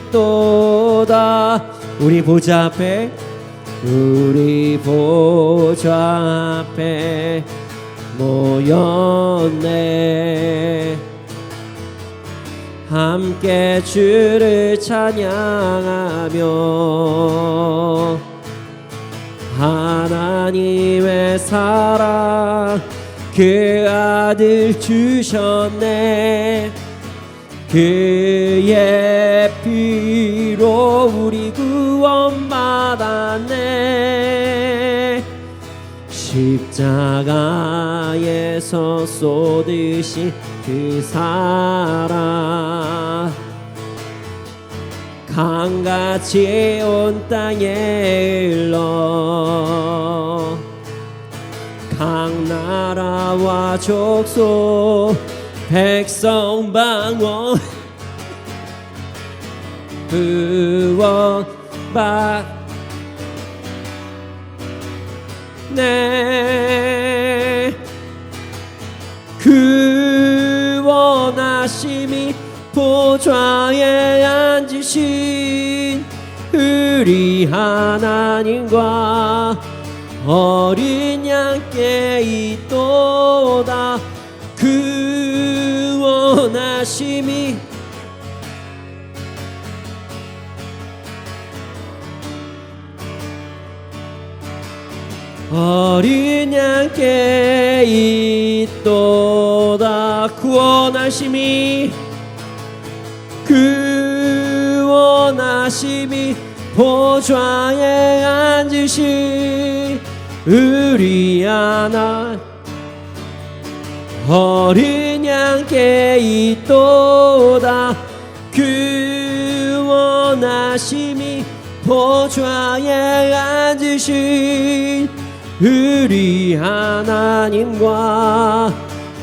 Speaker 1: 있도다. 우리 보좌 앞에 모였네. 함께 주를 찬양하며 하나님의 사랑 그 아들 주셨네. 그의 피로 우리 구원 받았네. 십자가에서 쏟으신 그 사랑 강같이 온 땅에 흘러 각 나라와 족속 백성 방언 구원 받네. 구원하심이 보좌에 앉으신 우리 하나님과 어린 양께 있도다. 그 원하심이 어린 양께 있도다. 그 원하심이 보좌에 앉으신 우리 하나님 어린 양께 있도다. 그 원하심이 보좌에 앉으신 우리 하나님과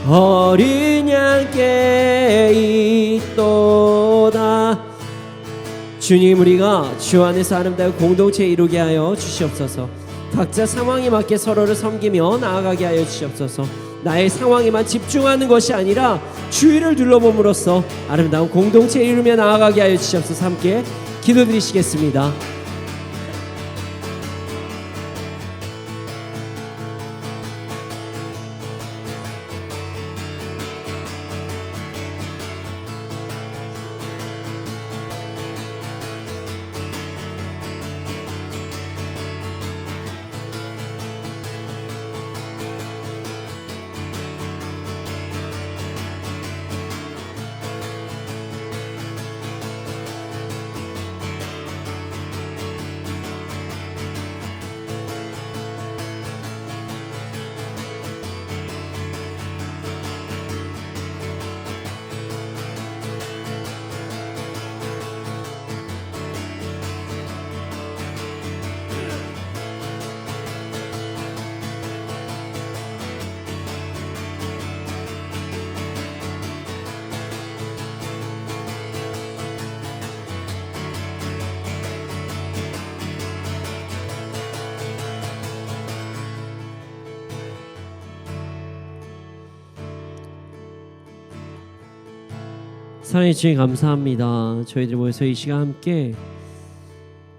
Speaker 1: 어린 양께 있도다. 주님, 우리가 주 안에서 아름다운 공동체 이루게 하여 주시옵소서. 각자 상황에 맞게 서로를 섬기며 나아가게 하여 주시옵소서. 나의 상황에만 집중하는 것이 아니라 주위를 둘러봄으로써 아름다운 공동체 이루며 나아가게 하여 주시옵소서. 함께 기도드리시겠습니다. 사랑해 주님 감사합니다. 저희들 모여서 이 시간 함께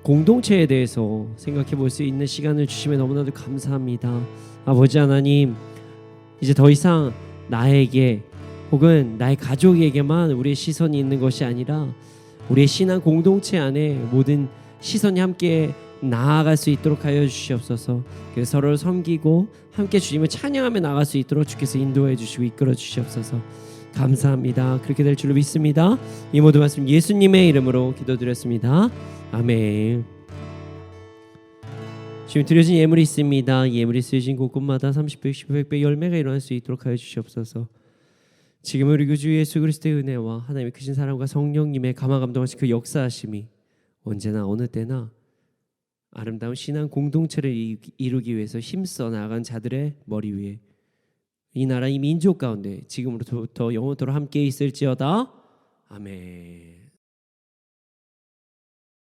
Speaker 1: 공동체에 대해서 생각해 볼 수 있는 시간을 주시며 너무나도 감사합니다. 아버지 하나님, 이제 더 이상 나에게 혹은 나의 가족에게만 우리의 시선이 있는 것이 아니라 우리의 신앙 공동체 안에 모든 시선이 함께 나아갈 수 있도록 하여 주시옵소서. 그래서 서로를 섬기고 함께 주님을 찬양하며 나아갈 수 있도록 주께서 인도해 주시고 이끌어 주시옵소서. 감사합니다. 그렇게 될 줄로 믿습니다. 이 모든 말씀 예수님의 이름으로 기도드렸습니다. 아멘. 지금 드려진 예물이 있습니다. 이 예물이 쓰여진 곳곳마다 30배, 60배, 100배 열매가 일어날 수 있도록 하여 주시옵소서. 지금 우리 주 예수 그리스도의 은혜와 하나님의 크신 사랑과 성령님의 감화 감동하신 그 역사하심이 언제나 어느 때나 아름다운 신앙 공동체를 이루기 위해서 힘써 나아간 자들의 머리 위에 이 나라 이 민족 가운데 지금으로부터 영원토록 함께 있을지어다. 아멘.